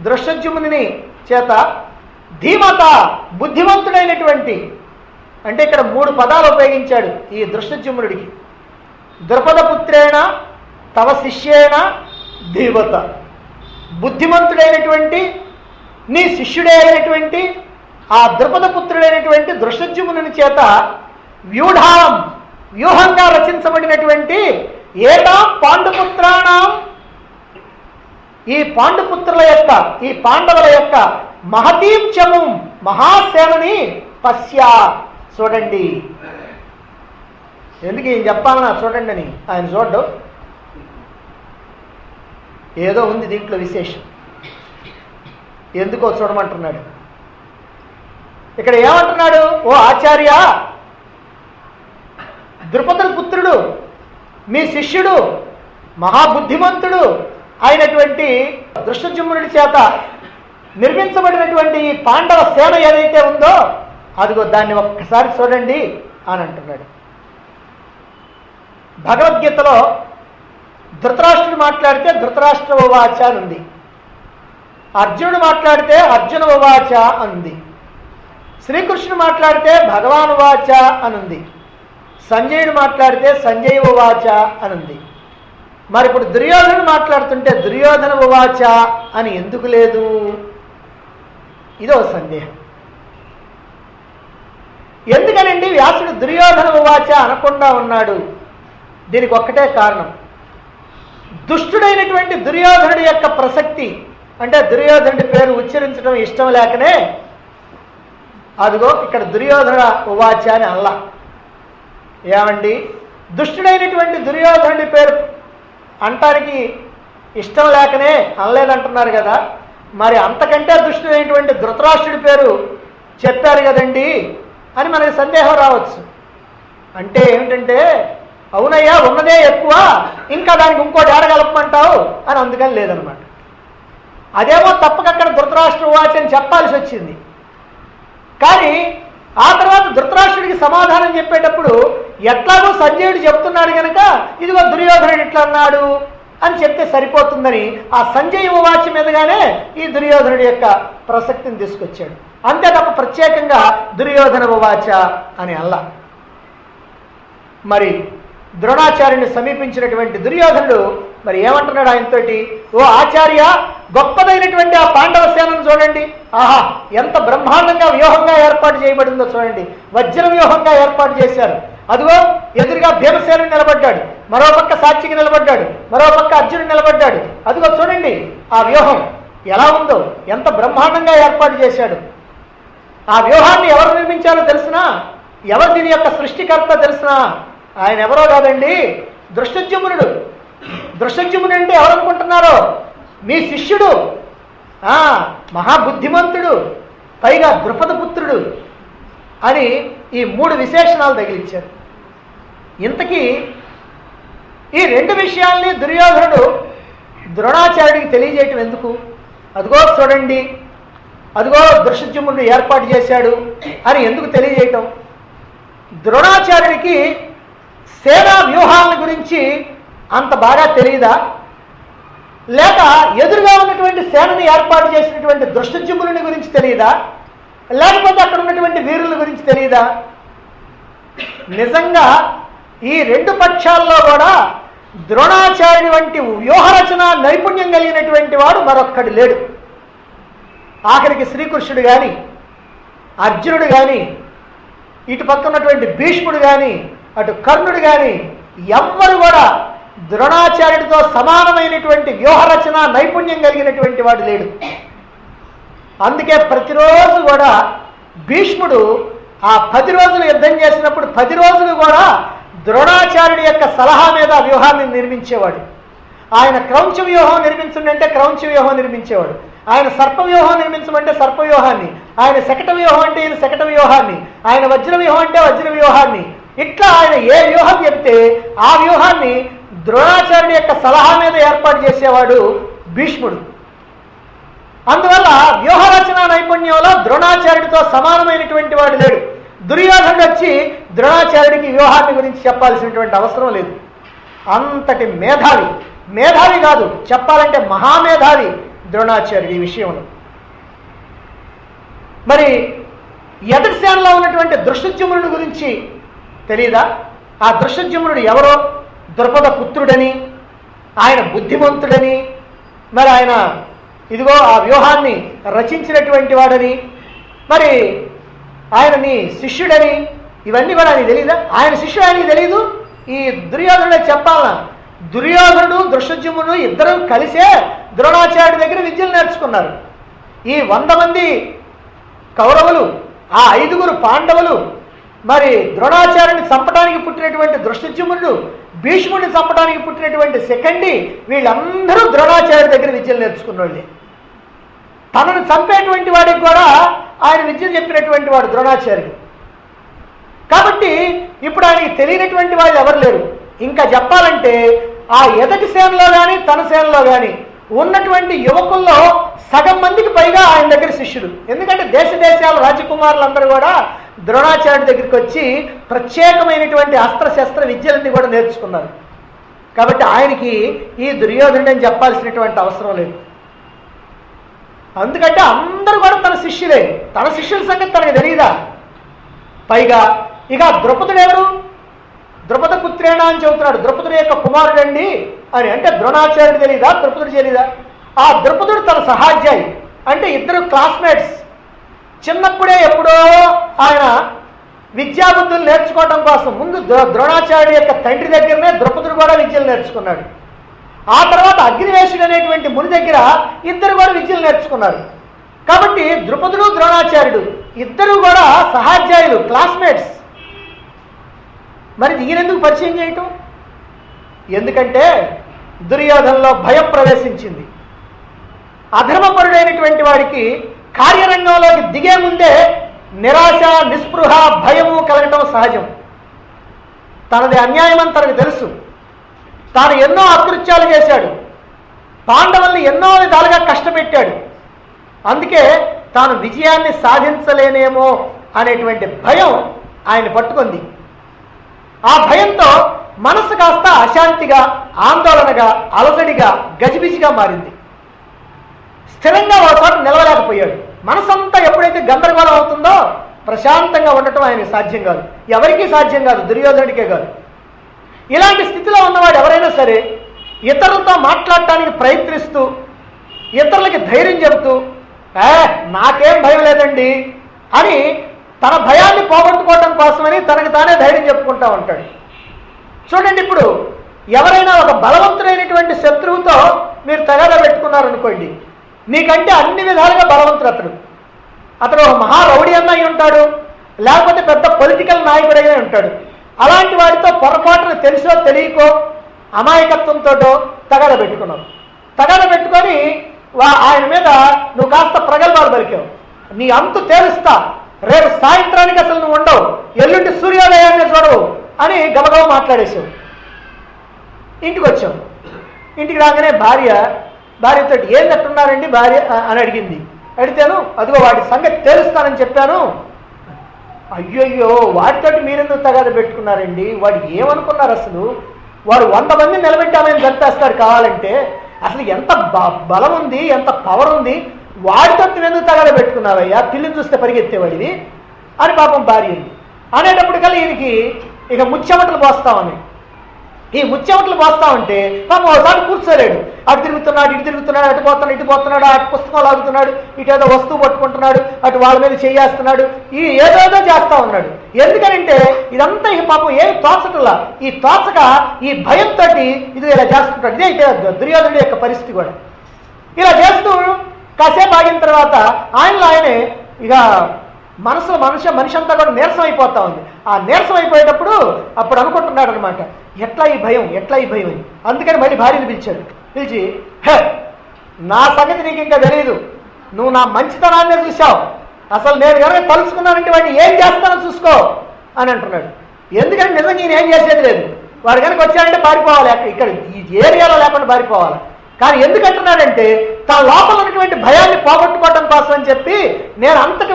దృష్టజుమ్నుని చేత ధీమత బుద్ధిమంతుడైనటువంటి, అంటే ఇక్కడ 3 పదాలు ఉపయోగించాడు ఈ దృష్టజుమ్నుడికి. ద్రుపదపుత్రేణ తవ శిష్యేణ ధీవత, బుద్ధిమంతుడైనటువంటి నీ శిష్యుడే అయినటువంటి ఆ ద్రుపదపుత్రుడైనటువంటి దృష్టజ్యుమ్నుని చేత వ్యూహంగా రచించబడినటువంటి ఏతాం పాండుపుత్రాణం, ఈ పాండుపుత్రుల యొక్క, ఈ పాండవుల యొక్క మహతీం చముం, మహాసేనని పశ్యా, చూడండి. ఎందుకు ఏం చెప్పాలన్నా చూడండి అని ఆయన చూడ్డు, ఏదో ఉంది దీంట్లో విశేషం, ఎందుకో చూడమంటున్నాడు. ఇక్కడ ఏమంటున్నాడు? ఓ ఆచార్య, ద్రుపదుల పుత్రుడు, మీ శిష్యుడు, మహాబుద్ధిమంతుడు అయినటువంటి దృష్టజ్యుమ్నుడి చేత నిర్మించబడినటువంటి ఈ పాండవ సేన ఏదైతే ఉందో అదిగో దాన్ని ఒక్కసారి చూడండి అని అంటున్నాడు. భగవద్గీతలో ధృతరాష్ట్రుడు మాట్లాడితే ధృతరాష్ట్ర ఉవాచ అని ఉంది, అర్జునుడు మాట్లాడితే అర్జున ఉవాచ అనుంది, శ్రీకృష్ణుడు మాట్లాడితే భగవాన్ ఉవాచ అనుంది, సంజయుడు మాట్లాడితే సంజయ ఉవాచ అనుంది. మరి ఇప్పుడు దుర్యోధనుడు మాట్లాడుతుంటే దుర్యోధన ఉవాచ అని ఎందుకు లేదు? ఇదో సందేహం. ఎందుకనండి వ్యాసుడు దుర్యోధన ఉవాచ అనకుండా ఉన్నాడు? దీనికి ఒక్కటే కారణం, దుష్టుడైనటువంటి దుర్యోధనుడి యొక్క ప్రసక్తి, అంటే దుర్యోధనుడి పేరు ఉచ్చరించడం ఇష్టం లేకనే అదిగో ఇక్కడ దుర్యోధన ఉవాచ అని అల్లా. ఏమండి, దుష్టుడైనటువంటి దుర్యోధనుడి పేరు అంటానికి ఇష్టం లేకనే అనలేదంటున్నారు కదా, మరి అంతకంటే దుష్టుడైనటువంటి ధృతరాష్ట్రుడి పేరు చెప్పారు కదండి అని మనకి సందేహం రావచ్చు. అంటే ఏమిటంటే, అవునయ్యా ఉన్నదే ఎక్కువ, ఇంకా దానికి ఇంకోటి ఏడగలపమంటావు అని అందుకని లేదనమాట. అదేమో తప్పకక్కడ ధృతరాష్ట్ర ఉవాచ అని చెప్పాల్సి వచ్చింది. కానీ ఆ తర్వాత ధృతరాష్ట్రుడికి సమాధానం చెప్పేటప్పుడు ఎట్లాగో సంజయుడు చెప్తున్నాడు కనుక ఇదిగో దుర్యోధనుడు ఇట్లా అన్నాడు అని చెప్తే సరిపోతుందని ఆ సంజయ ఉవాచ మీదగానే ఈ దుర్యోధనుడి యొక్క ప్రసక్తిని తీసుకొచ్చాడు. అంతే తప్ప ప్రత్యేకంగా దుర్యోధన ఉవాచ అని అల్లా. మరి ద్రోణాచార్యుని సమీపించినటువంటి దుర్యోధనుడు మరి ఏమంటున్నాడు ఆయనతోటి? ఓ ఆచార్య, గొప్పదైనటువంటి ఆ పాండవ సేనను చూడండి, ఆహా ఎంత బ్రహ్మాండంగా వ్యూహంగా ఏర్పాటు చేయబడిందో చూడండి, వజ్ర వ్యూహంగా ఏర్పాటు చేశారు. అదిగో ఎదురుగా భీమసేనుడు నిలబడ్డాడు, మరో పక్క సాత్వికి నిలబడ్డాడు, మరో పక్క అర్జునుడు నిలబడ్డాడు. అదిగో చూడండి ఆ వ్యూహం ఎలా ఉందో, ఎంత బ్రహ్మాండంగా ఏర్పాటు చేశాడు. ఆ వ్యూహాన్ని ఎవరు నిర్మించారో తెలిసినా, ఎవరు దీని యొక్క సృష్టికర్త తెలిసినా, ఆయన ఎవరో కాదండి దృష్టజ్యుమ్నుడు. దృష్టజ్యుమ్నుడు అంటే ఎవరనుకుంటున్నారో? మీ శిష్యుడు, మహాబుద్ధిమంతుడు, పైగా ద్రుపదపుత్రుడు అని ఈ 3 విశేషణాలు తగిలించారు. ఇంతకీ ఈ 2 విషయాల్ని దుర్యోధనుడు ద్రోణాచార్యుడికి తెలియజేయటం ఎందుకు? అదిగో చూడండి, అదిగో దృష్టజ్యుమ్నుడు ఏర్పాటు చేశాడు అని ఎందుకు తెలియజేయటం? ద్రోణాచార్యుడికి సేనా వ్యూహాల గురించి అంత బాగా తెలియదా? లేక ఎదురుగా ఉన్నటువంటి సేనని ఏర్పాటు చేసినటువంటి దృష్టజ్యుమ్నుని గురించి తెలియదా? లేకపోతే అక్కడ ఉన్నటువంటి వీరుల గురించి తెలియదా? నిజంగా ఈ 2 పక్షాల్లో కూడా ద్రోణాచార్యుడి వంటి వ్యూహరచన నైపుణ్యం కలిగినటువంటి వాడు మరొక్కడు లేడు. ఆఖరికి శ్రీకృష్ణుడు కానీ, అర్జునుడు కానీ, ఇటు పక్క ఉన్నటువంటి భీష్ముడు కానీ, అటు కర్ణుడు కానీ ఎవ్వరు కూడా ద్రోణాచార్యుడితో సమానమైనటువంటి వ్యూహరచన నైపుణ్యం కలిగినటువంటి వాడు లేడు. అందుకే ప్రతిరోజు కూడా భీష్ముడు ఆ 10 రోజులు యుద్ధం చేసినప్పుడు 10 రోజులు కూడా ద్రోణాచార్యుడి యొక్క సలహా మీద వ్యూహాన్ని నిర్మించేవాడు. ఆయన క్రౌంచ వ్యూహం నిర్మించమంటే క్రౌంచ వ్యూహం నిర్మించేవాడు, ఆయన సర్ప వ్యూహం నిర్మించమంటే సర్ప వ్యూహాన్ని, ఆయన శకట వ్యూహం అంటే ఈయన శకట వ్యూహాన్ని, ఆయన వజ్ర వ్యూహం అంటే వజ్ర వ్యూహాన్ని, ఇట్లా ఆయన ఏ వ్యూహం చెప్తే ఆ వ్యూహాన్ని ద్రోణాచార్యుడి యొక్క సలహా మీద ఏర్పాటు చేసేవాడు భీష్ముడు. అందువల్ల వ్యూహరచన నైపుణ్యంలో ద్రోణాచార్యుడితో సమానమైనటువంటి వాడు లేడు. దుర్యోధనుడు వచ్చి ద్రోణాచార్యుడికి వ్యూహాన్ని గురించి చెప్పాల్సినటువంటి అవసరం లేదు. అంతటి మేధావి, మేధావి కాదు చెప్పాలంటే మహామేధావి ద్రోణాచార్యుడు ఈ విషయంలో. మరి ఎదుటి సేనలో ఉన్నటువంటి దృష్టజ్యుమ్నుడి గురించి తెలీదా? ఆ దృష్టజ్యుమ్నుడు ఎవరో ద్రుపద పుత్రుడని, ఆయన బుద్ధిమంతుడని, మరి ఆయన ఇదిగో ఆ వ్యూహాన్ని రచించినటువంటి వాడని, మరి ఆయనని శిష్యుడని, ఇవన్నీ కూడా ఆయనకి తెలియదా? ఆయన శిష్యుడు ఆయనకి తెలీదు. ఈ దుర్యోధనుడే చెప్పాలనా? దుర్యోధనుడు దృష్టజ్యుమ్నుడు ఇద్దరు కలిసే ద్రోణాచార్యుడి దగ్గర విద్యలు నేర్చుకున్నారు. ఈ 100 మంది కౌరవులు, ఆ 5గురు పాండవులు, మరి ద్రోణాచార్యుని చంపడానికి పుట్టినటువంటి దృష్టజ్యుమ్నుడు, భీష్ముడిని చంపడానికి పుట్టినటువంటి శిఖండి, వీళ్ళందరూ ద్రోణాచార్యుడి దగ్గర విద్యలు నేర్చుకున్నోళ్ళే. తనను చంపేటువంటి వాడికి కూడా ఆయన విద్య చెప్పినటువంటి వాడు ద్రోణాచార్యుడు. కాబట్టి ఇప్పుడు ఆయనకి తెలియనటువంటి వాళ్ళు ఎవరు లేరు. ఇంకా చెప్పాలంటే ఆ ఎదటి సేనలో కానీ తన సేనలో కానీ ఉన్నటువంటి యువకుల్లో సగం మందికి పైగా ఆయన దగ్గర శిష్యుడు. ఎందుకంటే దేశ దేశాల రాజకుమారులందరూ కూడా ద్రోణాచార్యుడి దగ్గరికి వచ్చి ప్రత్యేకమైనటువంటి అస్త్రశస్త్ర విద్యలన్నీ కూడా నేర్చుకున్నారు. కాబట్టి ఆయనకి ఈ దుర్యోధనుడు అని చెప్పాల్సినటువంటి అవసరం లేదు. అందుకంటే అందరూ కూడా తన శిష్యులే. తన శిష్యుల సంగతి తనకు తెలియదా? పైగా ఇక ద్రుపదుడు ఎవరు? ద్రుపద పుత్రేణ అని చెబుతున్నాడు. ద్రుపదుడు యొక్క కుమారుడండి అని. అంటే ద్రోణాచార్యుడు తెలీదా? ద్రుపదుడు తెలీదా? ఆ ద్రుపదుడు తన సహాధ్యాయి, అంటే ఇద్దరు క్లాస్మేట్స్. చిన్నప్పుడే ఎప్పుడో ఆయన విద్యాబుద్ధులు నేర్చుకోవడం కోసం ముందు ద్రోణాచార్యుడు యొక్క తండ్రి దగ్గరనే ద్రుపదుడు కూడా విద్యలు నేర్చుకున్నాడు. ఆ తర్వాత అగ్నివేశుడు అనేటువంటి ముని దగ్గర ఇద్దరు కూడా విద్యలు నేర్చుకున్నారు. కాబట్టి ద్రుపదుడు ద్రోణాచార్యుడు ఇద్దరు కూడా సహాధ్యాయులు, క్లాస్మేట్స్. మరి ఈయనెందుకు పరిచయం చేయటం? ఎందుకంటే దుర్యోధనలో భయం ప్రవేశించింది. అధర్మపరుడైనటువంటి వాడికి కార్యరంగంలోకి దిగే ముందే నిరాశ, నిస్పృహ, భయము కలగటం సహజం. తనది అన్యాయం అని తనకు తెలుసు. తాను ఎన్నో అకృత్యాలు చేశాడు, పాండవుల్ని ఎన్నో విధాలుగా కష్టపెట్టాడు. అందుకే తాను విజయాన్ని సాధించలేనేమో అనేటువంటి భయం ఆయన పట్టుకుంది. ఆ భయంతో మనసు కాస్త అశాంతిగా, ఆందోళనగా, అలజడిగా, గజిబిజిగా మారింది. స్థిరంగా ఒక చోట నిలవలేకపోయాడు. మనసంతా ఎప్పుడైతే గందరగోళం అవుతుందో ప్రశాంతంగా ఉండటం ఆయనకి సాధ్యం కాదు. ఎవరికీ సాధ్యం కాదు, దుర్యోధనుడికే కాదు. ఇలాంటి స్థితిలో ఉన్నవాడు ఎవరైనా సరే ఇతరులతో మాట్లాడటానికి ప్రయత్నిస్తూ, ఇతరులకి ధైర్యం చెబుతూ, నాకేం భయం లేదండి అని తన భయాన్ని పోగొట్టుకోవడం కోసమని తనకు తానే ధైర్యం చెప్పుకుంటూ ఉంటాడు. చూడండి, ఇప్పుడు ఎవరైనా ఒక బలవంతుడైనటువంటి శత్రువుతో మీరు తగాదా పెట్టుకున్నారనుకోండి, నీకంటే అన్ని విధాలుగా బలవంతుడు అతడు ఒక మహారౌడీ అన్నయ్య ఉంటాడు, లేకపోతే పెద్ద పొలిటికల్ నాయకుడైనా ఉంటాడు. అలాంటి వాడితో పొరపాటున తెలుసో తెలియకో అమాయకత్వంతో తగాదా పెట్టుకున్నావు. తగాదా పెట్టుకొని ఆయన మీద నువ్వు కాస్త ప్రగల్భాలు పలికావు. నీ అంతు తేలుస్తా, రేపు సాయంత్రానికి అసలు నువ్వు ఉండవు, ఎల్లుండి సూర్యోదయాన్ని చూడవు అని గబగబ మాట్లాడేసావు. ఇంటికి వచ్చావు. ఇంటికి రాగానే భార్యతో ఏం తట్టున్నారండి భార్య అని అడిగింది. అడిగాను, అదిగో వాడి సంగతి తేలుస్తానని చెప్పాను. అయ్యయ్యో, వాడితోటి మీరెందుకు తగాద పెట్టుకున్నారండి? వాడు ఏమనుకున్నారు? అసలు వాడు 100 మందిని నిలబెట్టామని చంపేస్తాడు కావాలంటే. అసలు ఎంత బలం ఉంది, ఎంత పవర్ ఉంది, వాడితో నువ్వెందుకు తగాద పెట్టుకున్నావయ్యా? పిల్లిని చూస్తే పరిగెత్తేవాడివి అని పాపం భార్య ఉంది. అనేటప్పటికల్లా ఈయనకి ఇక ముచ్చెమటలు పోస్తామని. ఈ ముచ్చెమటలు పోస్తా ఉంటే పాపం ఒకసారి కూర్చోలేడు. అటు తిరుగుతున్నాడు, ఇటు తిరుగుతున్నాడు, అటు పోతున్నాడు, ఇటు పోతున్నాడు, అటు పుస్తకాలు లాగుతున్నాడు, ఇటు ఏదో వస్తువు పట్టుకుంటున్నాడు, అటు వాళ్ళ మీద చేయేస్తున్నాడు, ఈ ఏదోదో చేస్తా ఉన్నాడు. ఎందుకనంటే ఇదంతా ఈ పాపం ఏమి తోచటలా. ఈ తోచక ఈ భయంతో ఇది ఇలా చేస్తుంటాడు. ఇదే అయితే దుర్యోధనుడి యొక్క పరిస్థితి కూడా. ఇలా చేస్తూ కాసేపు ఆగిన తర్వాత ఆయనలో ఆయనే ఇక మనిషి అంతా కూడా నీరసం అయిపోతా ఉంది. ఆ నీరసం అయిపోయేటప్పుడు అప్పుడు అనుకుంటున్నాడు అనమాట, ఎట్లా ఈ భయం అని. అందుకని మళ్ళీ భార్యను పిలిచి, నా సంగతి నీకు ఇంకా తెలియదు, నువ్వు నా మంచితనాన్నే చూసావు, అసలు నేను కనుక తలుచుకున్నానంటే వాడిని ఏం చేస్తానో చూసుకో అని అంటున్నాడు. ఎందుకంటే నిజంగా నేను ఏం చేసేది లేదు, వాడు కనుక వచ్చాడంటే పారిపోవాలి, ఇక్కడ ఈ ఏరియాలో లేకుండా పారిపోవాలి. కానీ ఎందుకంటున్నాడంటే తన లోపల ఉన్నటువంటి భయాన్ని పోగొట్టుకోవడం కోసం అని చెప్పి, నేను అంతటి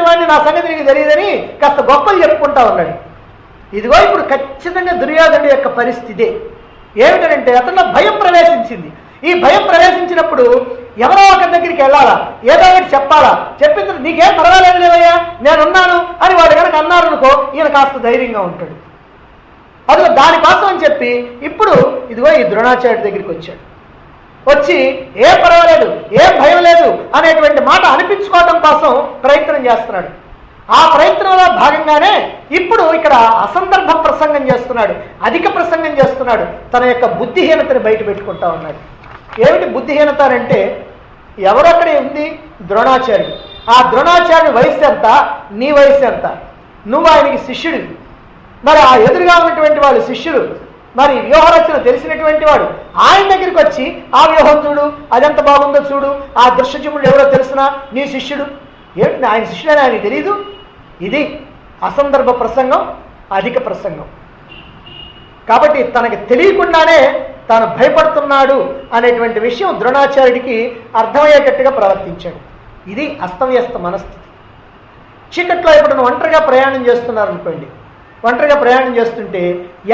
వాడిని నా సంగతి నీకు తెలియదని కాస్త గొప్పలు చెప్పుకుంటా ఉన్నాడు. ఇదిగో ఇప్పుడు ఖచ్చితంగా దుర్యోధనుడి యొక్క పరిస్థితి ఏమిటంటే అతనిలో భయం ప్రవేశించింది. ఈ భయం ప్రవేశించినప్పుడు ఎవరో ఒకరి దగ్గరికి వెళ్ళాలా, ఏదో ఒకటి చెప్పాలా. చెప్పింది నీకేం పర్వాలేదు లేవయ్యా, నేనున్నాను అని వాడు కనుక అన్నారనుకో, ఈయన కాస్త ధైర్యంగా ఉంటాడు. అదిగో దానికోసం అని చెప్పి ఇప్పుడు ఇదిగో ఈ ద్రోణాచార్యుడి దగ్గరికి వచ్చాడు. వచ్చి ఏం పర్వాలేదు, ఏం భయం లేదు అనేటువంటి మాట అనిపించుకోవడం కోసం ప్రయత్నం చేస్తున్నాడు. ఆ ప్రయత్నంలో భాగంగానే ఇప్పుడు ఇక్కడ అసందర్భ ప్రసంగం చేస్తున్నాడు, అధిక ప్రసంగం చేస్తున్నాడు, తన యొక్క బుద్ధిహీనతని బయట పెట్టుకుంటా ఉన్నాడు. ఏమిటి బుద్ధిహీనత అంటే, ఎవరొక్కడే ఉంది? ద్రోణాచార్యుడు. ఆ ద్రోణాచార్యుడి వయస్సు ఎంత? నీ వయస్సు ఎంత? నువ్వు ఆయనకి శిష్యుడు. మరి ఆ ఎదురుగా ఉన్నటువంటి వాళ్ళు శిష్యులు, మరి వ్యూహరచన తెలిసినటువంటి వాడు ఆయన దగ్గరికి వచ్చి ఆ వ్యూహం చూడు, అదెంత బాగుందో చూడు, ఆ దృశ్యజముడు ఎవరో తెలిసినా నీ శిష్యుడు. ఏమిటి ఆయన శిష్యుడని ఆయనకి తెలీదు? ఇది అసందర్భ ప్రసంగం, అధిక ప్రసంగం. కాబట్టి తనకి తెలియకుండానే తాను భయపడుతున్నాడు అనేటువంటి విషయం ద్రోణాచార్యుడికి అర్థమయ్యేటట్టుగా ప్రవర్తించాడు. ఇది అస్తవ్యస్త మనస్థితి. చీకట్లో ఇప్పుడు ఒంటరిగా ప్రయాణం చేస్తున్నారనుకోండి, ఒంటరిగా ప్రయాణం చేస్తుంటే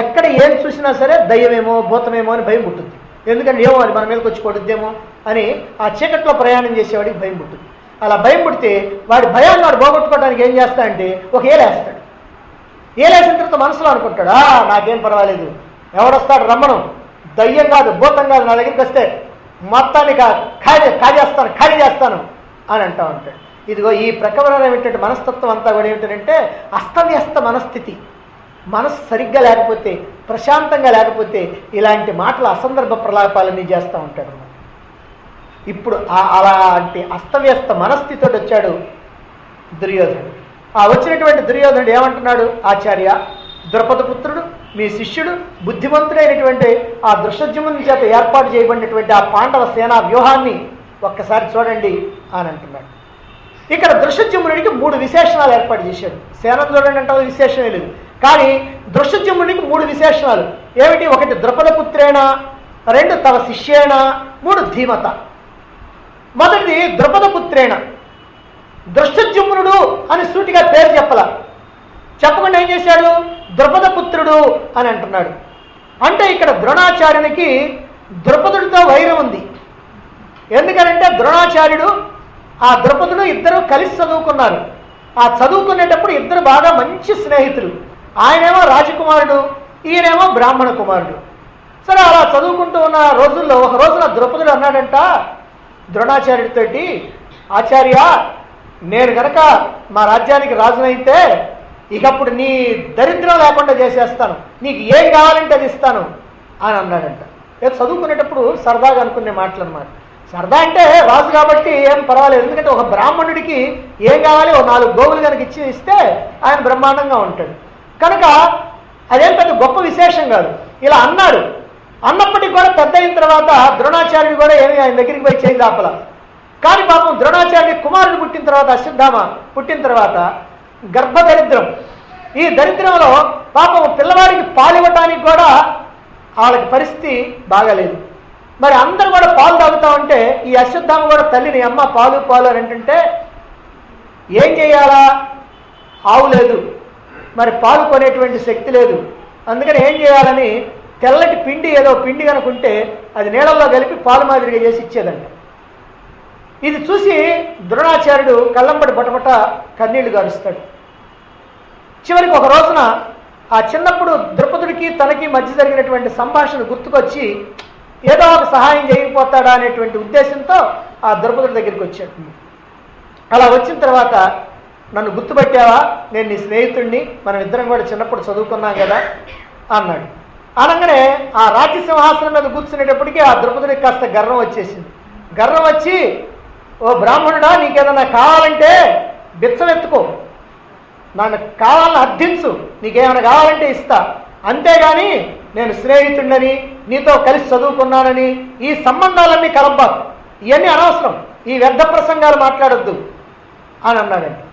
ఎక్కడ ఏం చూసినా సరే దయ్యమేమో భూతమేమో అని భయం పుట్టింది. ఎందుకంటే ఏమో అది మన మీదకి వచ్చి కొడుద్దేమో అని ఆ చీకట్లో ప్రయాణం చేసేవాడికి భయం పుట్టింది. అలా భయం పుడితే వాడి భయాన్ని వాడు పోగొట్టుకోవడానికి ఏం చేస్తాడంటే ఒక ఏలేస్తాడు. ఏలేసిన తర్వాత మనసులో అనుకుంటాడు, నాకేం పర్వాలేదు, ఎవడొస్తాడు రమ్మను, దయ్యం కాదు భూతం కాదు, నా దగ్గరికి వస్తే మొత్తాన్ని ఖాళీ చేస్తాను అని అంటూ ఉంటాడు. ఇదిగో ఈ ప్రకారమైనటువంటి మనస్తత్వం అంతా కూడా ఏమిటంటే అస్తవ్యస్త మనస్థితి. మనసు సరిగ్గా లేకపోతే, ప్రశాంతంగా లేకపోతే ఇలాంటి మాటలు అసందర్భ ప్రలాపాలన్నీ చేస్తూ ఉంటాడు. ఇప్పుడు అలాంటి అస్తవ్యస్త మనస్థితితో వచ్చాడు దుర్యోధనుడు. ఆ వచ్చినటువంటి దుర్యోధనుడు ఏమంటున్నాడు? ఆచార్య, ద్రుపద పుత్రుడు, మీ శిష్యుడు, బుద్ధిమంతుడైనటువంటి ఆ దృశ్యజముని చేత ఏర్పాటు చేయబడినటువంటి ఆ పాండవ సేనా వ్యూహాన్ని ఒక్కసారి చూడండి అని అంటున్నాడు. ఇక్కడ దృశ్యజమునుడికి 3 విశేషణాలు ఏర్పాటు చేశాడు. సేనను చూడండి అంటే విశేషమే లేదు, కానీ దృశ్యజమునుడికి 3 విశేషణాలు ఏమిటి? 1 ద్రుపద పుత్రేణ, 2 తవ శిష్యేణ, 3 ధీమత. మొదటిది ద్రుపద పుత్రేణ. దృష్టజుమ్నుడు అని సూటిగా పేరు చెప్పకుండా ఏం చేశాడు? ద్రుపద పుత్రుడు అని అంటున్నాడు. అంటే ఇక్కడ ద్రోణాచార్యునికి ద్రుపదుడితో వైరం ఉంది. ఎందుకనంటే ద్రోణాచార్యుడు ఆ ద్రుపదుడు ఇద్దరు కలిసి చదువుకున్నారు. ఆ చదువుకునేటప్పుడు ఇద్దరు బాగా మంచి స్నేహితులు. ఆయనేమో రాజకుమారుడు, ఈయనేమో బ్రాహ్మణ కుమారుడు. సరే అలా చదువుకుంటూ ఉన్న రోజుల్లో ఒక రోజున ద్రుపదుడు అన్నాడంట ద్రోణాచార్యుడితోటి, ఆచార్య, నేను గనక మా రాజ్యానికి రాజునైతే ఇకప్పుడు నీ దరిద్రం లేకుండా చేసేస్తాను, నీకు ఏం కావాలంటే అది ఇస్తాను అని అన్నాడంట. చదువుకునేటప్పుడు సరదాగా అనుకునే మాటలు అన్నమాట. సరదా అంటే రాజు కాబట్టి ఏం పర్వాలేదు, ఎందుకంటే ఒక బ్రాహ్మణుడికి ఏం కావాలి, ఒక 4 గోవులు కనుక ఇస్తే ఆయన బ్రహ్మాండంగా ఉంటాడు. కనుక అదేం పెద్ద గొప్ప విశేషం కాదు. ఇలా అన్నాడు. అన్నప్పటికీ కూడా పెద్ద అయిన తర్వాత ద్రోణాచార్యుడు కూడా ఏమి ఆయన దగ్గరికి పోయి చేయి దాపల. కానీ పాపం ద్రోణాచార్యుడి కుమారుడు పుట్టిన తర్వాత, అశ్వత్థామ పుట్టిన తర్వాత గర్భదరిద్రం. ఈ దరిద్రంలో పాపం పిల్లవాడికి పాలివ్వటానికి కూడా వాళ్ళకి పరిస్థితి బాగాలేదు. మరి అందరూ కూడా పాలు తాగుతా ఉంటే ఈ అశ్వత్థామ కూడా తల్లిని, అమ్మ పాలు పాలు అని అంటుంటే ఏం చేయాలా? ఆవు లేదు, మరి పాలు కొనేటువంటి శక్తి లేదు. అందుకని ఏం చేయాలని తెల్లటి పిండి, ఏదో పిండి కనుకుంటే అది నీళ్ళల్లో కలిపి పాలు మాదిరిగా చేసి ఇచ్చేదంట. ఇది చూసి ద్రోణాచార్యుడు కళ్ళంబడి బటబట కన్నీళ్లు గారుస్తాడు. చివరికి ఒక రోజున ఆ చిన్నప్పుడు ద్రుపదుడికి తనకి మధ్య జరిగినటువంటి సంభాషణ గుర్తుకొచ్చి ఏదో ఒక సహాయం చేయకపోతాడా అనేటువంటి ఉద్దేశంతో ఆ ద్రుపదుడి దగ్గరికి వచ్చాడు. అలా వచ్చిన తర్వాత, నన్ను గుర్తుపట్టావా, నేను నీ స్నేహితుడిని, మనం ఇద్దరం కూడా చిన్నప్పుడు చదువుకున్నాం కదా అన్నాడు. అనగానే ఆ రాజ్య సింహాసనం మీద కూర్చునేటప్పటికీ ఆ ద్రుపదుడికి కాస్త గర్వం వచ్చేసింది. గర్వం వచ్చి, ఓ బ్రాహ్మణుడా, నీకేదన్నా కావాలంటే బిచ్చమెత్తుకో, నన్ను కావాలని అర్థించు, నీకేమైనా కావాలంటే ఇస్తా, అంతేగాని నేను స్నేహితుడిని, నీతో కలిసి చదువుకున్నానని ఈ సంబంధాలన్నీ కలపబాకు, ఇవన్నీ అనవసరం, ఈ వ్యర్థ ప్రసంగాలు మాట్లాడొద్దు అని అన్నాడండి.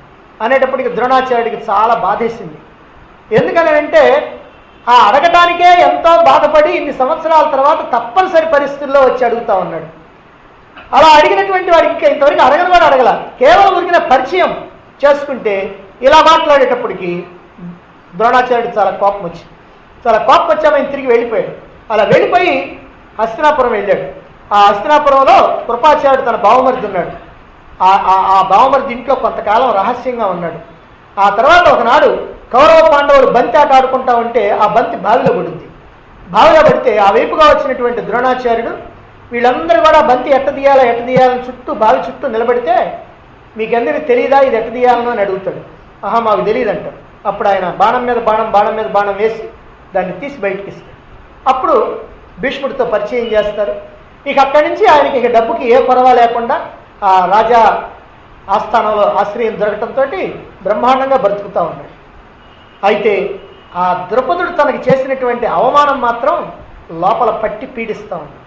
అనేటప్పటికి ద్రోణాచార్యుడికి చాలా బాధేసింది. ఎందుకనంటే ఆ అడగటానికే ఎంతో బాధపడి ఇన్ని సంవత్సరాల తర్వాత తప్పనిసరి పరిస్థితుల్లో వచ్చి అడుగుతా ఉన్నాడు. అలా అడిగినటువంటి వాడికి ఇంకా ఇంతవరకు అడగను కూడా అడగల, కేవలం ఉరికిన పరిచయం చేసుకుంటే ఇలా మాట్లాడేటప్పటికి ద్రోణాచార్యుడు చాలా కోపం వచ్చి ఆయన తిరిగి వెళ్ళిపోయాడు. అలా వెళ్ళిపోయి హస్తినాపురం వెళ్ళాడు. ఆ హస్తినాపురంలో కృపాచార్యుడు తన బావమరిది ఉన్నాడు. ఆ బావమరిది ఇంట్లో కొంతకాలం రహస్యంగా ఉన్నాడు. ఆ తర్వాత ఒకనాడు కౌరవ పాండవులు బంతి ఆట ఆడుకుంటా ఉంటే ఆ బంతి బావిలో పడుద్ది. బావిలో పడితే ఆ వైపుగా వచ్చినటువంటి ద్రోణాచార్యుడు వీళ్ళందరూ కూడా బంతి ఎట్ట తీయాలని చుట్టూ బావి చుట్టూ నిలబడితే మీకందరికీ తెలియదా ఇది ఎట్ట తీయాలనో అని అడుగుతాడు. ఆహా మాకు తెలియదు అంటాడు. అప్పుడు ఆయన బాణం మీద బాణం వేసి దాన్ని తీసి బయటికి ఇస్తాడు. అప్పుడు భీష్ముడితో పరిచయం చేస్తారు. ఇక అక్కడి నుంచి ఆయనకి ఇక డబ్బుకి ఏ కొరవ లేకుండా ఆ రాజా ఆస్థానంలో ఆశ్రయం దొరకటంతో బ్రహ్మాండంగా బ్రతుకుతూ ఉన్నాడు. అయితే ఆ ద్రౌపదుడు తనకి చేసినటువంటి అవమానం మాత్రం లోపల పట్టి పీడిస్తూ ఉన్నాడు.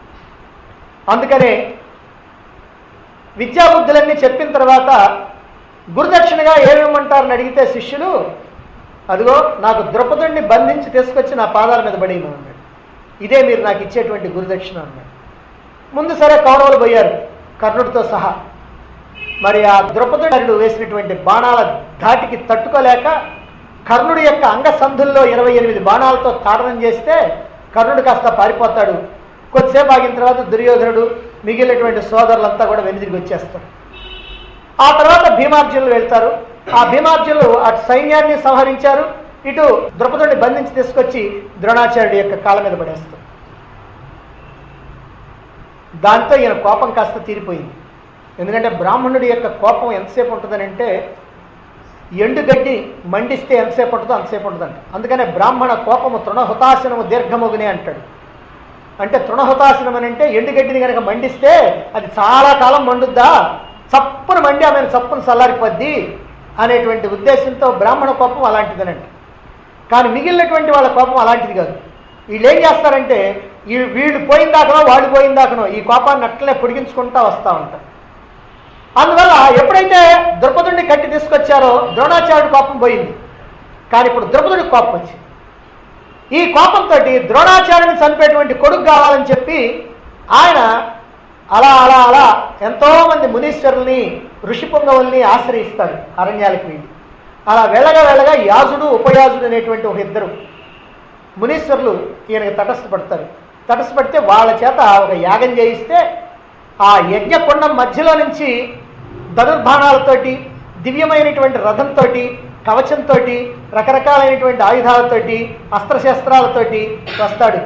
అందుకనే విద్యాబుద్ధులన్నీ చెప్పిన తర్వాత గురుదక్షిణగా ఏమేమంటారని అడిగితే శిష్యులు అదిగో నాకు ద్రౌపదుడిని బంధించి తీసుకొచ్చి నా పాదాల మీద పడేయమని అన్నాడు. ఇదే మీరు నాకు ఇచ్చేటువంటి గురుదక్షిణ అన్నాడు. ముందు సరే కౌరవులు పోయారు కర్ణుడితో సహా. మరి ఆ ద్రౌపదుడు వేసినటువంటి బాణాల ధాటికి తట్టుకోలేక కర్ణుడి యొక్క అంగసంధుల్లో 28 బాణాలతో తాడనం చేస్తే కర్ణుడు కాస్త పారిపోతాడు. కొద్దిసేపు ఆగిన తర్వాత దుర్యోధనుడు మిగిలినటువంటి సోదరులంతా కూడా వెనుదిరిగి వచ్చేస్తారు. ఆ తర్వాత భీమార్జునులు వెళ్తారు. ఆ భీమార్జునులు అటు సైన్యాన్ని సంహరించారు, ఇటు ద్రౌపదుడిని బంధించి తీసుకొచ్చి ద్రోణాచార్యుడి యొక్క కాళ్ళ మీద పడేస్తారు. దాంతో ఈయన కోపం కాస్త తీరిపోయింది. ఎందుకంటే బ్రాహ్మణుడి యొక్క కోపం ఎంతసేపు ఉంటుందని అంటే ఎండుగడ్డి మండిస్తే ఎంతసేపు ఉంటుందో అంతసేపు ఉంటుందంట. అందుకనే బ్రాహ్మణ కోపము తృణహుతాశనము దీర్ఘమొగునే అంటాడు. అంటే తృణహుతాశనం అని అంటే ఎండుగడ్డిని కనుక మండిస్తే అది చాలా కాలం మండుద్దా, చప్పున మండి ఆమె చప్పున చల్లారిపోద్ది అనేటువంటి ఉద్దేశంతో బ్రాహ్మణ కోపం అలాంటిదనండి. కానీ మిగిలినటువంటి వాళ్ళ కోపం అలాంటిది కాదు. వీళ్ళు ఏం చేస్తారంటే వీళ్ళు పోయిందాకనో వాళ్ళు పోయిందాకనో ఈ కోపాన్ని అట్లనే పొడిగించుకుంటా వస్తూ ఉంటారు. అందువల్ల ఎప్పుడైతే ద్రౌపదుడిని కట్టి తీసుకొచ్చారో ద్రోణాచార్యుడి కోపం పోయింది. కానీ ఇప్పుడు ద్రౌపదుడికి కోపం వచ్చింది. ఈ కోపంతో ద్రోణాచార్యుని చంపేటువంటి కొడుకు కావాలని చెప్పి ఆయన అలా అలా అలా ఎంతోమంది మునీశ్వరుల్ని ఋషిపుంగవుల్ని ఆశ్రయిస్తారు అరణ్యాలకు వెళ్ళి. అలా వెళ్ళగా యాజుడు ఉపయాజుడు అనేటువంటి ఒక ఇద్దరు మునీశ్వరులు ఈయనకి తటస్థపడితే వాళ్ళ చేత ఒక యాగం చేయిస్తే ఆ యజ్ఞకుండం మధ్యలో నుంచి ధనుర్బాణాలతోటి దివ్యమైనటువంటి రథంతో కవచంతో రకరకాలైనటువంటి ఆయుధాలతోటి అస్త్రశస్త్రాలతోటి వస్తాడు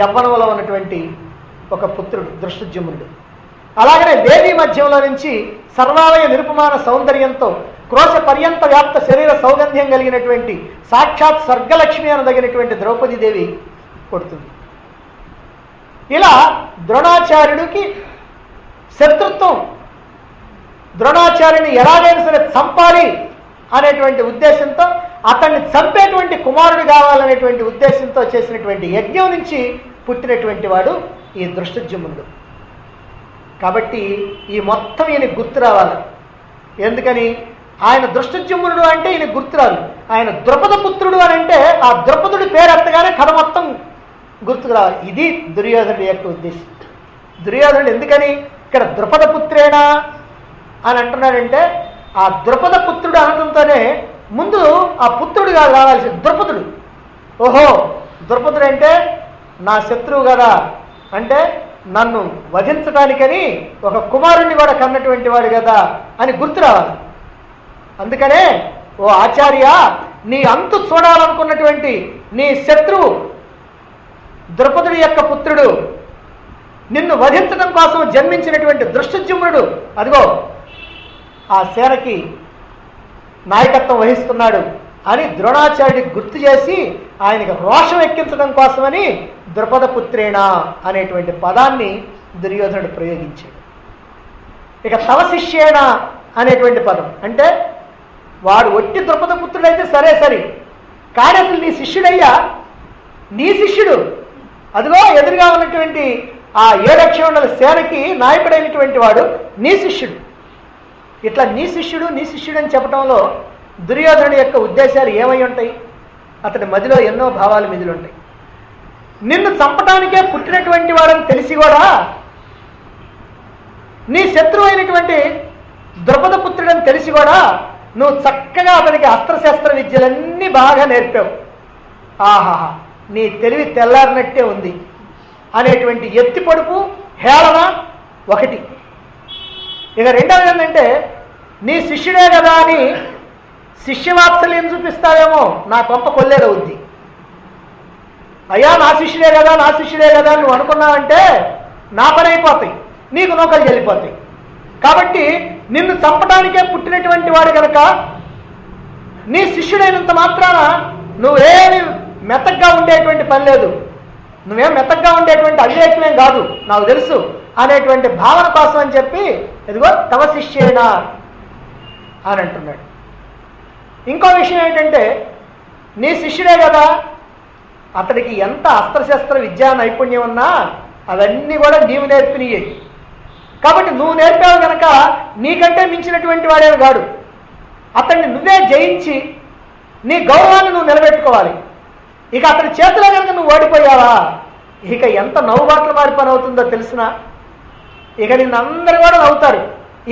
యవ్వనంలో ఉన్నటువంటి ఒక పుత్రుడు దృష్టజుమ్నుడు. అలాగనే దేవీ మధ్యంలో నుంచి సర్వాలయ నిరుపమాన సౌందర్యంతో క్రోశ పర్యంత వ్యాప్త శరీర సౌగంధ్యం కలిగినటువంటి సాక్షాత్ స్వర్గలక్ష్మి అనదగినటువంటి ద్రౌపదీదేవి కొడుతుంది. ఇలా ద్రోణాచార్యుడికి శత్రుత్వం, ద్రోణాచార్యుని ఎలాగైనా సరే చంపాలి అనేటువంటి ఉద్దేశంతో అతన్ని చంపేటువంటి కుమారుడు కావాలనేటువంటి ఉద్దేశంతో చేసినటువంటి యజ్ఞం నుంచి పుట్టినటువంటి వాడు ఈ దృష్టజుమ్నుడు. కాబట్టి ఈ మొత్తం ఈయన గుర్తు రావాలి. ఎందుకని ఆయన దృష్టజుమ్నుడు అంటే ఈయన గుర్తురాదు. ఆయన ద్రుపద పుత్రుడు అని అంటే ఆ ద్రుపదుడి పేరు ఎత్తగానే కథ మొత్తం గుర్తుకు రావాలి. ఇది దుర్యోధనుడి యొక్క ఉద్దేశం. దుర్యోధనుడు ఎందుకని ఇక్కడ ద్రుపద పుత్రేనా అని అంటున్నాడంటే ఆ ద్రుపద పుత్రుడు అనడంతోనే ముందు ఆ పుత్రుడుగా రావాల్సి ద్రుపదుడు. ఓహో ద్రుపదుడు అంటే నా శత్రువు కదా, అంటే నన్ను వధించడానికని ఒక కుమారుణ్ణి కూడా కన్నటువంటి వాడు కదా అని గుర్తు రావాలి. అందుకనే ఓ ఆచార్య, నీ అంతు చూడాలనుకున్నటువంటి నీ శత్రువు ద్రౌపదుడి యొక్క పుత్రుడు, నిన్ను వధించడం కోసం జన్మించినటువంటి దృష్టజుమ్నుడు అదిగో ఆ సేనకి నాయకత్వం వహిస్తున్నాడు అని ద్రోణాచార్యుడికి గుర్తు చేసి ఆయనకి రోషం ఎక్కించడం కోసమని ద్రుపద పుత్రేణ అనేటువంటి పదాన్ని దుర్యోధనుడు ప్రయోగించాడు. ఇక తవ శిష్యేణ అనేటువంటి పదం అంటే వాడు ఒట్టి ద్రుపద పుత్రుడైతే సరే, కానీ అసలు నీ శిష్యుడయ్యా, నీ శిష్యుడు అదిగో ఎదురుగా ఉన్నటువంటి ఆ 7 అక్షరముల సేనకి నాయకుడైనటువంటి వాడు నీ శిష్యుడు. ఇట్లా నీ శిష్యుడు అని చెప్పడంలో దుర్యోధనుడి యొక్క ఉద్దేశాలు ఏమై ఉంటాయి? అతని మదిలో ఎన్నో భావాలు మిదిలుంటాయి. నిన్ను చంపడానికే పుట్టినటువంటి వాడని తెలిసి కూడా నీ శత్రువు అయినటువంటి ద్రుపద పుత్రుడని తెలిసి కూడా నువ్వు చక్కగా అతనికి అస్త్రశస్త్ర విద్యలన్నీ బాగా నేర్పావు. ఆహాహా, నీ తెలివి తెల్లారినట్టే ఉంది అనేటువంటి ఎత్తి పొడుపు హేళన ఒకటి. ఇక రెండవది ఏంటంటే నీ శిష్యుడే కదా అని శిష్యవాత్సల్యం చూపిస్తావేమో నా కొంప కొల్లేరవుద్ది. అయ్యా నా శిష్యుడే కదా నువ్వు అనుకున్నావంటే నా పని అయిపోతాయి, నీకు నౌకలు చెల్లిపోతాయి. కాబట్టి నిన్ను చంపడానికే పుట్టినటువంటి వాడు కనుక నీ శిష్యుడైనంత మాత్రాన నువ్వేమి మెత్తగ్గా ఉండేటువంటి పని లేదు, నువ్వేం మెత్తగ్గా ఉండేటువంటి అవివేకమేం కాదు, నాకు తెలుసు అనేటువంటి భావన కోసం అని చెప్పి ఇదిగో తవ శిష్యేనా అని అంటున్నాడు. ఇంకో విషయం ఏంటంటే నీ శిష్యుడే కదా, అతడికి ఎంత అస్త్రశస్త్ర విద్యా నైపుణ్యం ఉన్నా అవన్నీ కూడా నీవు నేర్పినయే. కాబట్టి నువ్వు నేర్పావు కనుక నీకంటే మించినటువంటి వాడేవి కాడు. అతన్ని నువ్వే జయించి నీ గౌరవాన్ని నువ్వు నిలబెట్టుకోవాలి. ఇక అతని చేతిలో కనుక నువ్వు ఓడిపోయావా ఇక ఎంత నవ్వుబాట్ల మారి పని అవుతుందో తెలిసిన. ఇక నిన్నందరూ కూడా నవ్వుతారు,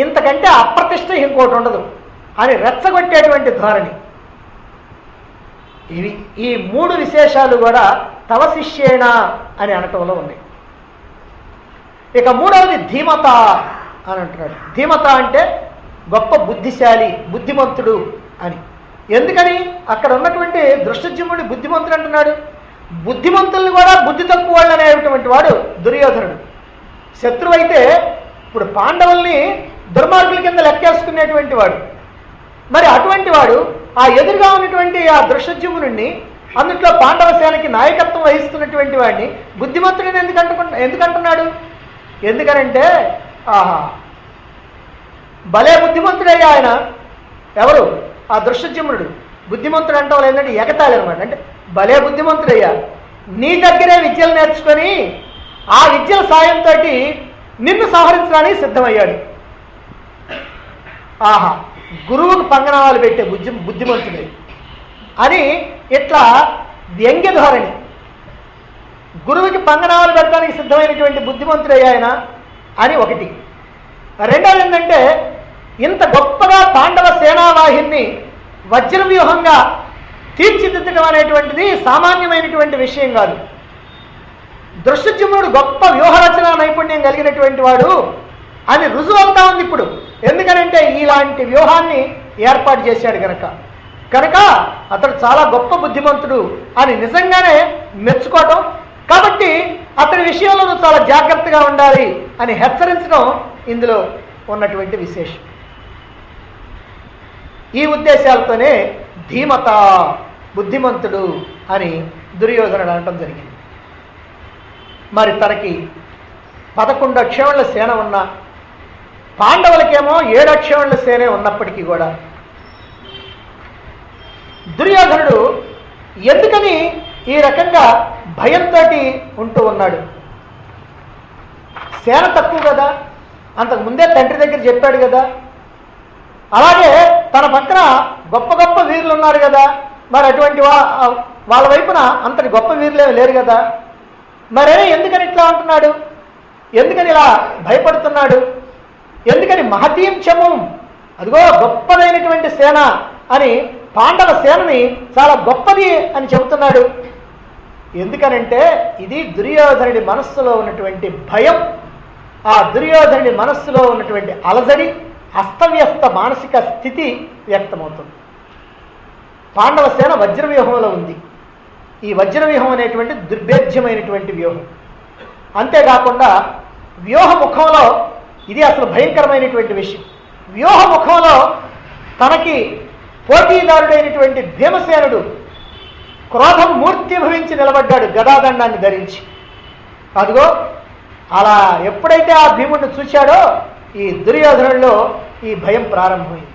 ఇంతకంటే అప్రతిష్ట ఇంకోటి ఉండదు అని రెచ్చగొట్టేటువంటి ధోరణి. ఇవి ఈ 3 విశేషాలు కూడా తవ శిష్యేణ అని అనటంలో ఉన్నాయి. ఇక 3వది ధీమత అని అంటున్నాడు. ధీమత అంటే గొప్ప బుద్ధిశాలి, బుద్ధిమంతుడు అని. ఎందుకని అక్కడ ఉన్నటువంటి దృష్టజ్యుమ్నుడి బుద్ధిమంతుడు అంటున్నాడు? బుద్ధిమంతుల్ని కూడా బుద్ధి తక్కువ వాళ్ళు అనేటువంటి వాడు దుర్యోధనుడు. శత్రువు అయితే ఇప్పుడు పాండవుల్ని దుర్మార్గుల కింద లెక్కేసుకునేటువంటి వాడు. మరి అటువంటి వాడు ఆ ఎదురుగా ఉన్నటువంటి ఆ దృష్టజ్యుమ్నుడిని, అందుట్లో పాండవ సేనకి నాయకత్వం వహిస్తున్నటువంటి వాడిని బుద్ధిమంతుడిని ఎందుకంటున్నాడు? ఎందుకనంటే ఆహా భలే బుద్ధిమంతుడయ్యా ఆయన. ఎవరు? ఆ దృష్టజ్యుమ్నుడు. బుద్ధిమంతుడు అంటే వాళ్ళు ఏంటంటే ఎగతాళి అనమాట. అంటే భలే బుద్ధిమంతుడయ్యా, నీ దగ్గరే విద్యలు నేర్చుకొని ఆ విద్యల సాయంతో నిన్ను సంహరించడానికి సిద్ధమయ్యాడు. ఆహా గురువుకు పంగనామాలు పెట్టే బుద్ధిమంతుడే అని ఇట్లా వ్యంగ్య ధోరణి. గురువుకి పంగనామాలు పెట్టడానికి సిద్ధమైనటువంటి బుద్ధిమంతుడే ఆయన అని ఒకటి. రెండవది ఏంటంటే ఇంత గొప్పగా పాండవ సేనావాహిని వజ్రవ్యూహంగా తీర్చిదిద్దడం అనేటువంటిది సామాన్యమైనటువంటి విషయం కాదు. దృష్టజ్యుమ్నుడు గొప్ప వ్యూహరచన నైపుణ్యం కలిగినటువంటి వాడు అని రుజువు అవుతా ఉంది ఇప్పుడు. ఎందుకనంటే ఇలాంటి వ్యూహాన్ని ఏర్పాటు చేశాడు కనుక అతడు చాలా గొప్ప బుద్ధిమంతుడు అని నిజంగానే మెచ్చుకోవటం. కాబట్టి అతని విషయంలో నువ్వు చాలా జాగ్రత్తగా ఉండాలి అని హెచ్చరించడం ఇందులో ఉన్నటువంటి విశేషం. ఈ ఉద్దేశాలతోనే ధీమత, బుద్ధిమంతుడు అని దుర్యోధనుడు అనటం జరిగింది. మరి తనకి 11 అక్షౌహిణుల సేన ఉన్న, పాండవులకేమో 7 అక్షౌహిణుల సేనే ఉన్నప్పటికీ కూడా దుర్యోధనుడు ఎందుకని ఈ రకంగా భయంతో ఉంటూ ఉన్నాడు? సేన తక్కువ కదా, అంతకు ముందే తండ్రి దగ్గర చెప్పాడు కదా. అలాగే తన పక్కన గొప్ప గొప్ప వీరులు ఉన్నారు కదా, మరి అటువంటి వాళ్ళ వైపున అంతటి గొప్ప వీరులేమి లేరు కదా. మరే ఎందుకని ఇట్లా అంటున్నాడు? ఎందుకని ఇలా భయపడుతున్నాడు? ఎందుకని మహతీం చమం, అదిగో గొప్పదైనటువంటి సేన అని పాండవ సేనని చాలా గొప్పది అని చెబుతున్నాడు? ఎందుకనంటే ఇది దుర్యోధనుడి మనస్సులో ఉన్నటువంటి భయం, ఆ దుర్యోధనుడి మనస్సులో ఉన్నటువంటి అలజడి, అస్తవ్యస్త మానసిక స్థితి వ్యక్తమవుతుంది. పాండవ సేన వజ్రవ్యూహంలో ఉంది. ఈ వజ్రవ్యూహం అనేటువంటి దుర్భేద్యమైనటువంటి వ్యూహం. అంతేకాకుండా వ్యూహముఖంలో ఇది అసలు భయంకరమైనటువంటి విషయం. వ్యూహముఖంలో తనకి పోటీదారుడైనటువంటి భీమసేనుడు క్రోధం మూర్తిభవించి నిలబడ్డాడు గదాదండాన్ని ధరించి. అదిగో అలా ఎప్పుడైతే ఆ భీముడిని చూశాడో ఈ దుర్యోధనుల్లో ఈ భయం ప్రారంభమైంది.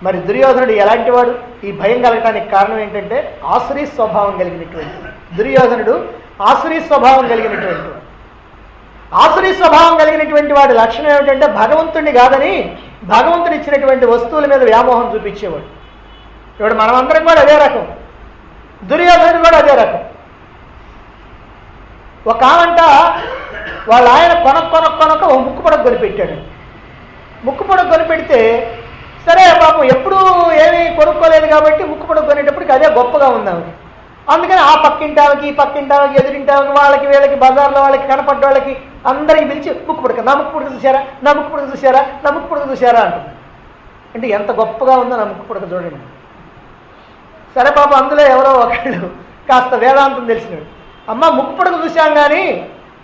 మరి దుర్యోధనుడు ఎలాంటి వాడు? ఈ భయం కలగటానికి కారణం ఏంటంటే ఆసురీ స్వభావం కలిగినటువంటి దుర్యోధనుడు. ఆసురీ స్వభావం కలిగినటువంటి వాడు. ఆసురీ స్వభావం కలిగినటువంటి వాడి లక్షణం ఏమిటంటే భగవంతుడిని కాదని భగవంతుడు ఇచ్చినటువంటి వస్తువుల మీద వ్యామోహం చూపించేవాడు. ఇప్పుడు మనమందరం కూడా అదే రకం, దుర్యోధనుడు కూడా అదే రకం. ఒక ఆమంట వాళ్ళ ఆయన కొనక్క ఓ ముక్కు పొడకు కొనిపెట్టాడు. ముక్కు పొడకు కొనిపెడితే సరే పాపం ఎప్పుడూ ఏమీ కొనుక్కోలేదు కాబట్టి ముక్కు పొడకు కొనేటప్పటికి అదే గొప్పగా ఉందాము. అందుకని ఆ పక్కింటానికి ఈ పక్కింటానికి ఎదురింటానికి వాళ్ళకి వీళ్ళకి బజార్లో వాళ్ళకి కనపడ్డ వాళ్ళకి అందరికి పిలిచి ముక్కు పొడక, నా ముక్కు పొడక చూసారా, నా ముక్కు పొడక చూసారా, నా ముక్కు పొడక చూసారా అంటుంది. అంటే ఎంత గొప్పగా ఉందో నా ముక్కు పుడక చూడండి. సరే పాప అందులో ఎవరో ఒకళ్ళు కాస్త వేదాంతం తెలిసినాడు, అమ్మ ముక్కు పుడక చూశాం కానీ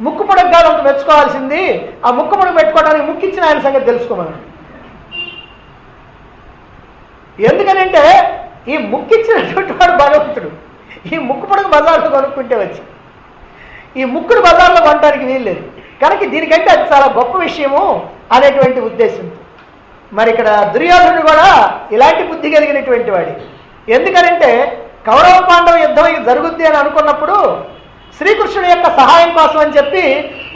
ముక్కు పుడక కాదు అంత మెచ్చుకోవాల్సింది, ఆ ముక్కు పుడక పెట్టుకోవడానికి ముక్కిచ్చిన ఆయన సంగతి తెలుసుకోమన్నాడు. ఎందుకనంటే ఈ ముక్కిచ్చినటువంటి వాడు భగవంతుడు. ఈ ముక్కు పుడక బజార్లో కొనుక్కుంటే వచ్చి ఈ ముక్కుడు బజార్లో కొనడానికి వీల్లేదు కనుక దీనికంటే అది చాలా గొప్ప విషయము అనేటువంటి ఉద్దేశంతో మరి ఇక్కడ దుర్యోధనుడు కూడా ఇలాంటి బుద్ధి కలిగినటువంటి వాడి. ఎందుకనంటే కౌరవ పాండవ యుద్ధం జరుగుద్ది అని అనుకున్నప్పుడు శ్రీకృష్ణుడి యొక్క సహాయం కోసం అని చెప్పి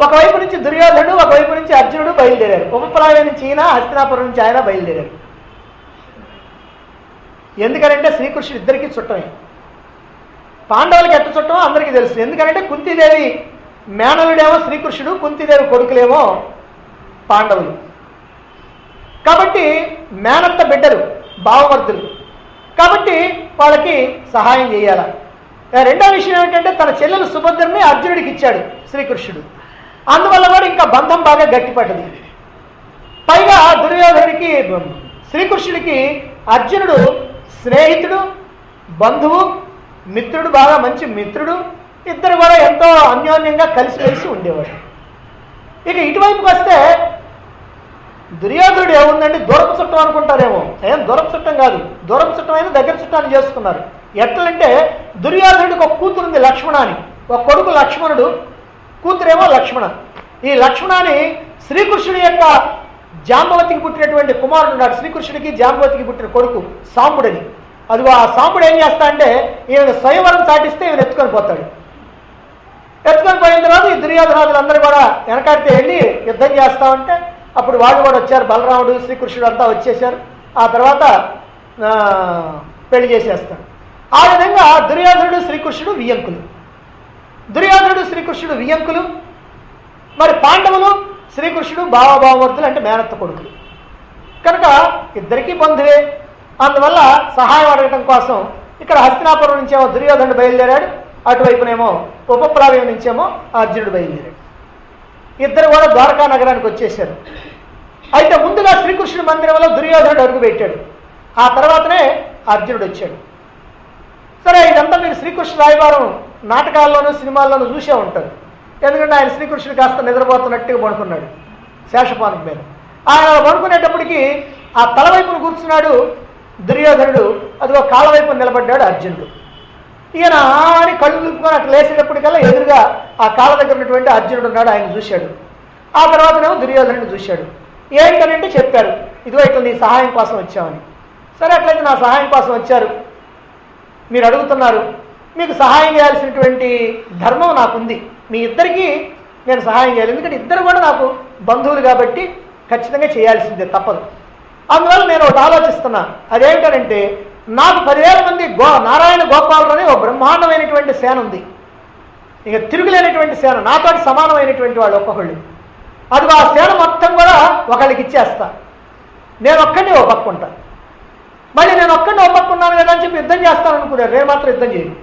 ఒకవైపు నుంచి దుర్యోధనుడు ఒకవైపు నుంచి అర్జునుడు బయలుదేరారు. ఉపప్లవం నుంచి ఈయన, హస్తినాపురం నుంచి ఆయన బయలుదేరారు. ఎందుకనంటే శ్రీకృష్ణుడు ఇద్దరికీ చుట్టమే. పాండవులకి ఎట్ట చుట్టమో అందరికీ తెలుసు. ఎందుకంటే కుంతీదేవి మేనలుడేమో శ్రీకృష్ణుడు, కుంతీదేవి కొడుకులేమో పాండవులు. కాబట్టి మేనత్త బిడ్డలు, భావమర్దులు, కాబట్టి వాళ్ళకి సహాయం చేయాల. రెండో విషయం ఏమిటంటే తన చెల్లెలు సుభద్రని అర్జునుడికి ఇచ్చాడు శ్రీకృష్ణుడు. అందువల్ల కూడా ఇంకా బంధం బాగా గట్టిపడ్డది. పైగా దుర్యోధనుడికి శ్రీకృష్ణుడికి అర్జునుడు స్నేహితుడు, బంధువు, మిత్రుడు, బాగా మంచి మిత్రుడు. ఇద్దరు కూడా ఎంతో అన్యోన్యంగా కలిసిమెలిసి ఉండేవాడు. ఇక ఇటువైపుకి వస్తే దుర్యోధనుడు ఏముందండి, దూరపు చుట్టం అనుకుంటారేమో. ఏం దూరపు చుట్టం కాదు, దూరపు చుట్టం అయినా దగ్గర చుట్టాన్ని చేసుకున్నారు. ఎట్లంటే దుర్యోధనుడికి ఒక కూతురుంది లక్ష్మణ అని, ఒక కొడుకు లక్ష్మణుడు, కూతురేమో లక్ష్మణ. ఈ లక్ష్మణాన్ని శ్రీకృష్ణుడి యొక్క జాంబవతికి పుట్టినటువంటి కుమారుడు ఉన్నాడు. శ్రీకృష్ణుడికి జాంబవతికి పుట్టిన కొడుకు సాంబుడని. అదిగో ఆ సాంబుడు ఏం చేస్తా అంటే ఈయన స్వయంవరం చాటిస్తే ఈయన ఎత్తుకొని పోతాడు. ఎత్తుకొని పోయిన తర్వాత ఈ దుర్యోధనాదులందరూ కూడా వెనకాడితే వెళ్ళి యుద్ధం చేస్తా ఉంటే అప్పుడు వాళ్ళు కూడా వచ్చారు. బలరాముడు, శ్రీకృష్ణుడు అంతా వచ్చేసారు. ఆ తర్వాత పెళ్లి చేసేస్తాడు. ఆ విధంగా దుర్యోధనుడు శ్రీకృష్ణుడు వియ్యంకులు. దుర్యోధనుడు శ్రీకృష్ణుడు వియ్యంకులు. మరి పాండవులు శ్రీకృష్ణుడు భావభావమూర్తులు, అంటే మేనత్త కొడుకులు. కనుక ఇద్దరికీ బంధువే. అందువల్ల సహాయం అడగటం కోసం ఇక్కడ హస్తినాపురం నుంచేమో దుర్యోధనుడు బయలుదేరాడు, అటువైపునేమో ఉపప్లవ్యం నుంచేమో అర్జునుడు బయలుదేరాడు. ఇద్దరు కూడా ద్వారకా నగరానికి వచ్చేసారు. అయితే ముందుగా శ్రీకృష్ణుడి మందిరంలో దుర్యోధనుడు అడుగు పెట్టాడు. ఆ తర్వాతనే అర్జునుడు వచ్చాడు. సరే, ఇదంతా మీరు శ్రీకృష్ణ రాయబారం నాటకాల్లోనూ సినిమాల్లోనూ చూసే ఉంటారు. ఎందుకంటే ఆయన శ్రీకృష్ణుడు కాస్త నిద్రపోతున్నట్టుగా పడుకున్నాడు శేషపానం మీద. ఆయన పడుకునేటప్పటికీ ఆ తలవైపును కూర్చున్నాడు దుర్యోధనుడు, అదిగో కాళ్ళ వైపున నిలబడ్డాడు అర్జునుడు. ఈయన అని కళ్ళు నిలుపుకొని అట్లా లేసేటప్పటికల్లా ఎదురుగా ఆ కాళ్ళ దగ్గర ఉన్నటువంటి అర్జునుడు ఉన్నాడు. ఆయన చూశాడు. ఆ తర్వాతనేమో దుర్యోధనుడు చూశాడు. ఏంటనంటే చెప్పారు, ఇదిగో ఇట్లా నీ సహాయం కోసం వచ్చామని. సరే, అట్లయితే నా సహాయం కోసం వచ్చారు, మీరు అడుగుతున్నారు, మీకు సహాయం చేయాల్సినటువంటి ధర్మం నాకుంది. మీ ఇద్దరికీ నేను సహాయం చేయాలి. ఎందుకంటే ఇద్దరు కూడా నాకు బంధువులు కాబట్టి ఖచ్చితంగా చేయాల్సిందే, తప్పదు. అందువల్ల నేను ఒకటి ఆలోచిస్తున్నా. అదేంటంటే నాకు 10,000 మంది నారాయణ గోపాలు అనే ఒక బ్రహ్మాండమైనటువంటి సేన ఉంది. ఇక తిరుగులేనటువంటి సేన, నాతోటి సమానమైనటువంటి వాళ్ళు ఒక్కొక్కళ్ళు. అదిగో ఆ సేన మొత్తం కూడా ఒకళ్ళకి ఇచ్చేస్తా. నేను ఒక్కడిని ఓ పక్కుంటా. మళ్ళీ నేను ఒక్కడిని ఓ పక్కున్నాను కదా అని చెప్పి యుద్ధం చేస్తాను అనుకున్నాను. నేను మాత్రం యుద్ధం చేయను,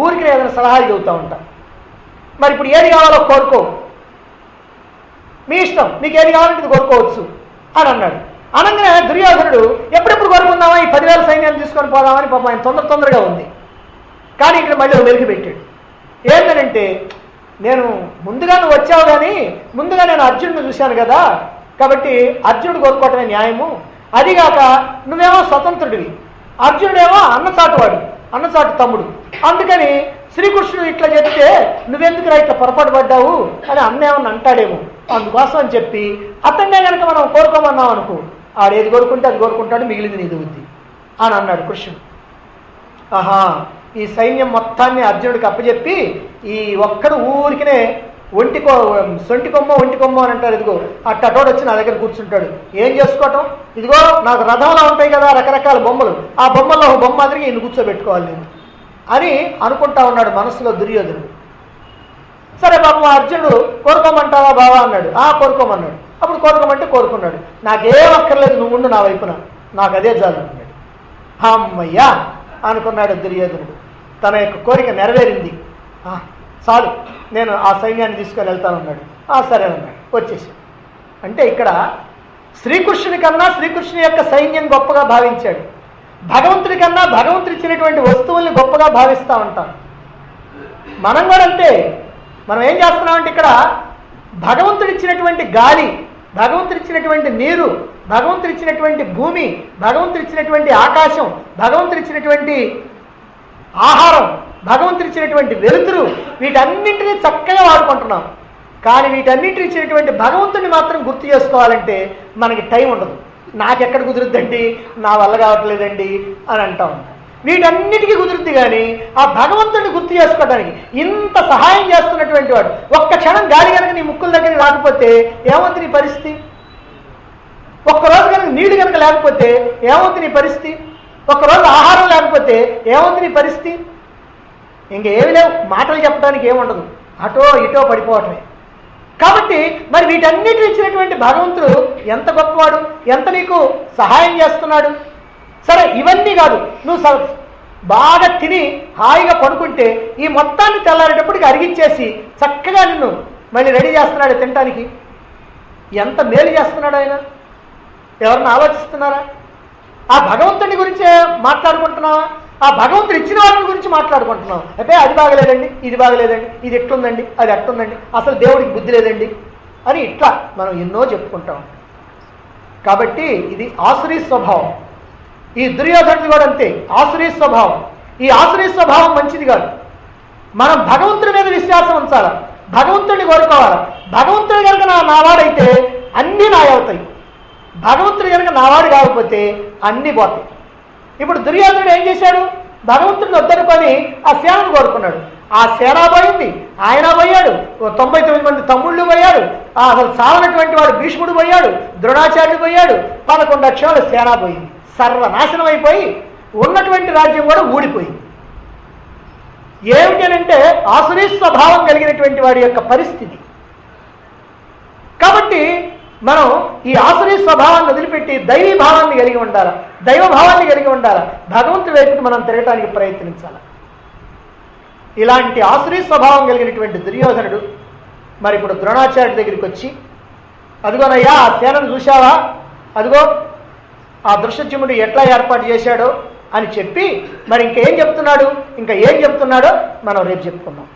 ఊరికి ఏదైనా సలహాలు చెబుతూ ఉంటా. మరి ఇప్పుడు ఏది కావాలో కోరుకో, మీ ఇష్టం, మీకు ఏది కావాలంటే ఇది కోరుకోవచ్చు అని అన్నాడు. అనగానే దుర్యోధనుడు ఎప్పుడెప్పుడు కోరుకుందామా, ఈ 10,000 సైన్యాన్ని తీసుకొని పోదామని పాపం ఆయన తొందరగా ఉంది. కానీ ఇక్కడ మళ్ళీ వెలికి పెట్టాడు. ఏంటంటే నేను ముందుగా నువ్వు వచ్చావు కానీ ముందుగా నేను అర్జునుడిని చూశాను కదా, కాబట్టి అర్జునుడు కోరుకోవటమే న్యాయము. అదిగాక నువ్వేమో స్వతంత్రుడివి, అర్జునుడేమో అన్నచాటువాడు, అన్నచాటు తమ్ముడు. అందుకని శ్రీకృష్ణుడు ఇట్లా చెప్తే నువ్వెందుకురా ఇట్లా పొరపాటు పడ్డావు అని అన్నేమన్నా అంటాడేమో, అందుకోసం అని చెప్పి అతన్నే కనుక మనం కోరుకోమన్నాం అనుకో, ఆడేది కోరుకుంటే అది కోరుకుంటాడు, మిగిలింది నీది ఉంది అని అన్నాడు కృష్ణుడు. ఆహా, ఈ సైన్యం మొత్తాన్ని అర్జునుడికి అప్పచెప్పి ఈ ఒక్కడు ఊరికినే సొంటి కొమ్మ అని అంటారు. ఇదిగో అట్టోడు వచ్చి నా దగ్గర కూర్చుంటాడు. ఏం చేసుకోవటం, ఇదిగో నాకు రథంలో ఉంటాయి కదా రకరకాల బొమ్మలు, ఆ బొమ్మల్లో ఒక బొమ్మ మాదిరిగా ఈయన కూర్చోబెట్టుకోవాలి నేను అని అనుకుంటా ఉన్నాడు మనసులో దుర్యోధనుడు. సరే బాబు, అర్జునుడు కోరుకోమంటావా బావా అన్నాడు. కోరుకోమన్నాడు. అప్పుడు కోరుకోమంటే కోరుకున్నాడు. నాకేం అక్కర్లేదు, నువ్వు ఉండు నా వైపున, నాకు అదే చాలు అన్నాడు. అమ్మయ్యా అనుకున్నాడు దుర్యోధనుడు. తన యొక్క కోరిక నెరవేరింది, చాలు నేను ఆ సైన్యాన్ని తీసుకొని వెళ్తానన్నాడు. సరే అన్నాడు. వచ్చేసి అంటే ఇక్కడ శ్రీకృష్ణుని కన్నా శ్రీకృష్ణుని యొక్క సైన్యం గొప్పగా భావించాడు. భగవంతుడి కన్నా భగవంతుడు ఇచ్చినటువంటి వస్తువుల్ని గొప్పగా భావిస్తూ ఉంటాం. మనం కూడా అంతే. మనం ఏం చేస్తున్నామంటే ఇక్కడ భగవంతుడు ఇచ్చినటువంటి గాలి, భగవంతుడు ఇచ్చినటువంటి నీరు, భగవంతుడు ఇచ్చినటువంటి భూమి, భగవంతుడు ఇచ్చినటువంటి ఆకాశం, భగవంతుడు ఇచ్చినటువంటి ఆహారం, భగవంతుడు ఇచ్చినటువంటి వెలుతురు, వీటన్నింటినీ చక్కగా వాడుకుంటున్నాం. కానీ వీటన్నింటిని ఇచ్చినటువంటి భగవంతుడిని మాత్రం గుర్తు చేసుకోవాలంటే మనకి టైం ఉండదు. నాకెక్కడ కుదురుద్దండి, నా వల్ల కావట్లేదండి అని అంటాం. వీటన్నిటికీ కుదురుద్ది, కానీ ఆ భగవంతుడిని గుర్తు చేసుకోవడానికి ఇంత సహాయం చేస్తున్నటువంటి వాడు ఒక్క క్షణం గాలి కనుక నీ ముక్కుల దగ్గరికి రాకపోతే ఏమవుతుంది నీ పరిస్థితి? ఒక్కరోజు కనుక నీళ్లు కనుక లేకపోతే ఏమవుతుంది నీ పరిస్థితి? ఒక్కరోజు ఆహారం లేకపోతే ఏమవుతుంది నీ పరిస్థితి? ఇంకేమి లేవు, మాటలు చెప్పడానికి ఏముండదు, అటో ఇటో పడిపోవటమే. కాబట్టి మరి వీటన్నిటిని ఇచ్చినటువంటి భగవంతుడు ఎంత గొప్పవాడు, ఎంత నీకు సహాయం చేస్తున్నాడు. సరే, ఇవన్నీ కాదు, నువ్వు బాగా తిని హాయిగా పడుకుంటే ఈ మొత్తాన్ని తెల్లారేటప్పటికి అరిగిచ్చేసి చక్కగా నిన్ను మళ్ళీ రెడీ చేస్తున్నాడు తినడానికి. ఎంత మేలు చేస్తున్నాడు ఆయన. ఎవరన్నా ఆలోచిస్తున్నారా? ఆ భగవంతుని గురించే మాట్లాడుకుంటున్నావా? ఆ భగవంతుడు ఇచ్చిన వాటిని గురించి మాట్లాడుకుంటున్నాం. అయితే అది బాగలేదండి, ఇది బాగలేదండి, ఇది ఎట్లుందండి, అది ఎట్లుందండి, అసలు దేవుడికి బుద్ధి లేదండి అని ఇట్లా మనం ఎన్నో చెప్పుకుంటాం. కాబట్టి ఇది ఆసురీ స్వభావం. ఈ దుర్యోధనుడు కూడా అంతే, ఆసురీ స్వభావం. ఈ ఆసురీ స్వభావం మంచిది కాదు. మనం భగవంతుడి మీద విశ్వాసం ఉంచాలి, భగవంతుడిని కోరుకోవాలి. భగవంతుడు కనుక నావాడైతే అన్నీ నాయవుతాయి, భగవంతుడు కనుక నావాడు కాకపోతే అన్నీ పోతాయి. ఇప్పుడు దుర్యోధనుడు ఏం చేశాడు? భగవంతుడిని వద్దనుకొని ఆ సేనను కోరుకున్నాడు. ఆ సేన పోయింది, ఆయన పోయాడు, 99 మంది తమ్ముళ్ళు పోయాడు, అసలు చాలనటువంటి వాడు భీష్ముడు పోయాడు, ద్రోణాచార్యుడు పోయాడు, 11 లక్షల సేన పోయింది. సర్వనాశనం అయిపోయి ఉన్నటువంటి రాజ్యం కూడా ఊడిపోయింది. ఏమిటనంటే ఆసురీ స్వభావం కలిగినటువంటి వాడి యొక్క పరిస్థితి. కాబట్టి మనం ఈ ఆసురీ స్వభావాన్ని వదిలిపెట్టి దైవీ భావాన్ని కలిగి ఉండాలి, దైవ భావాన్ని కలిగి ఉండాలి, భగవంతుడి వైపుకి మనం తిరగటానికి ప్రయత్నించాలి. ఇలాంటి ఆసురీ స్వభావం కలిగినటువంటి దుర్యోధనుడు మరి ఇప్పుడు ద్రోణాచార్యుడి దగ్గరికి వచ్చి, అదిగోనయ్యా ఆ సేనను చూశావా, అదిగో ఆ దృశ్యజ్యుముడు ఎట్లా ఏర్పాటు చేశాడో అని చెప్పి మరి ఇంకేం చెప్తున్నాడు, ఇంకా ఏం చెప్తున్నాడో మనం రేపు చెప్పుకుందాం.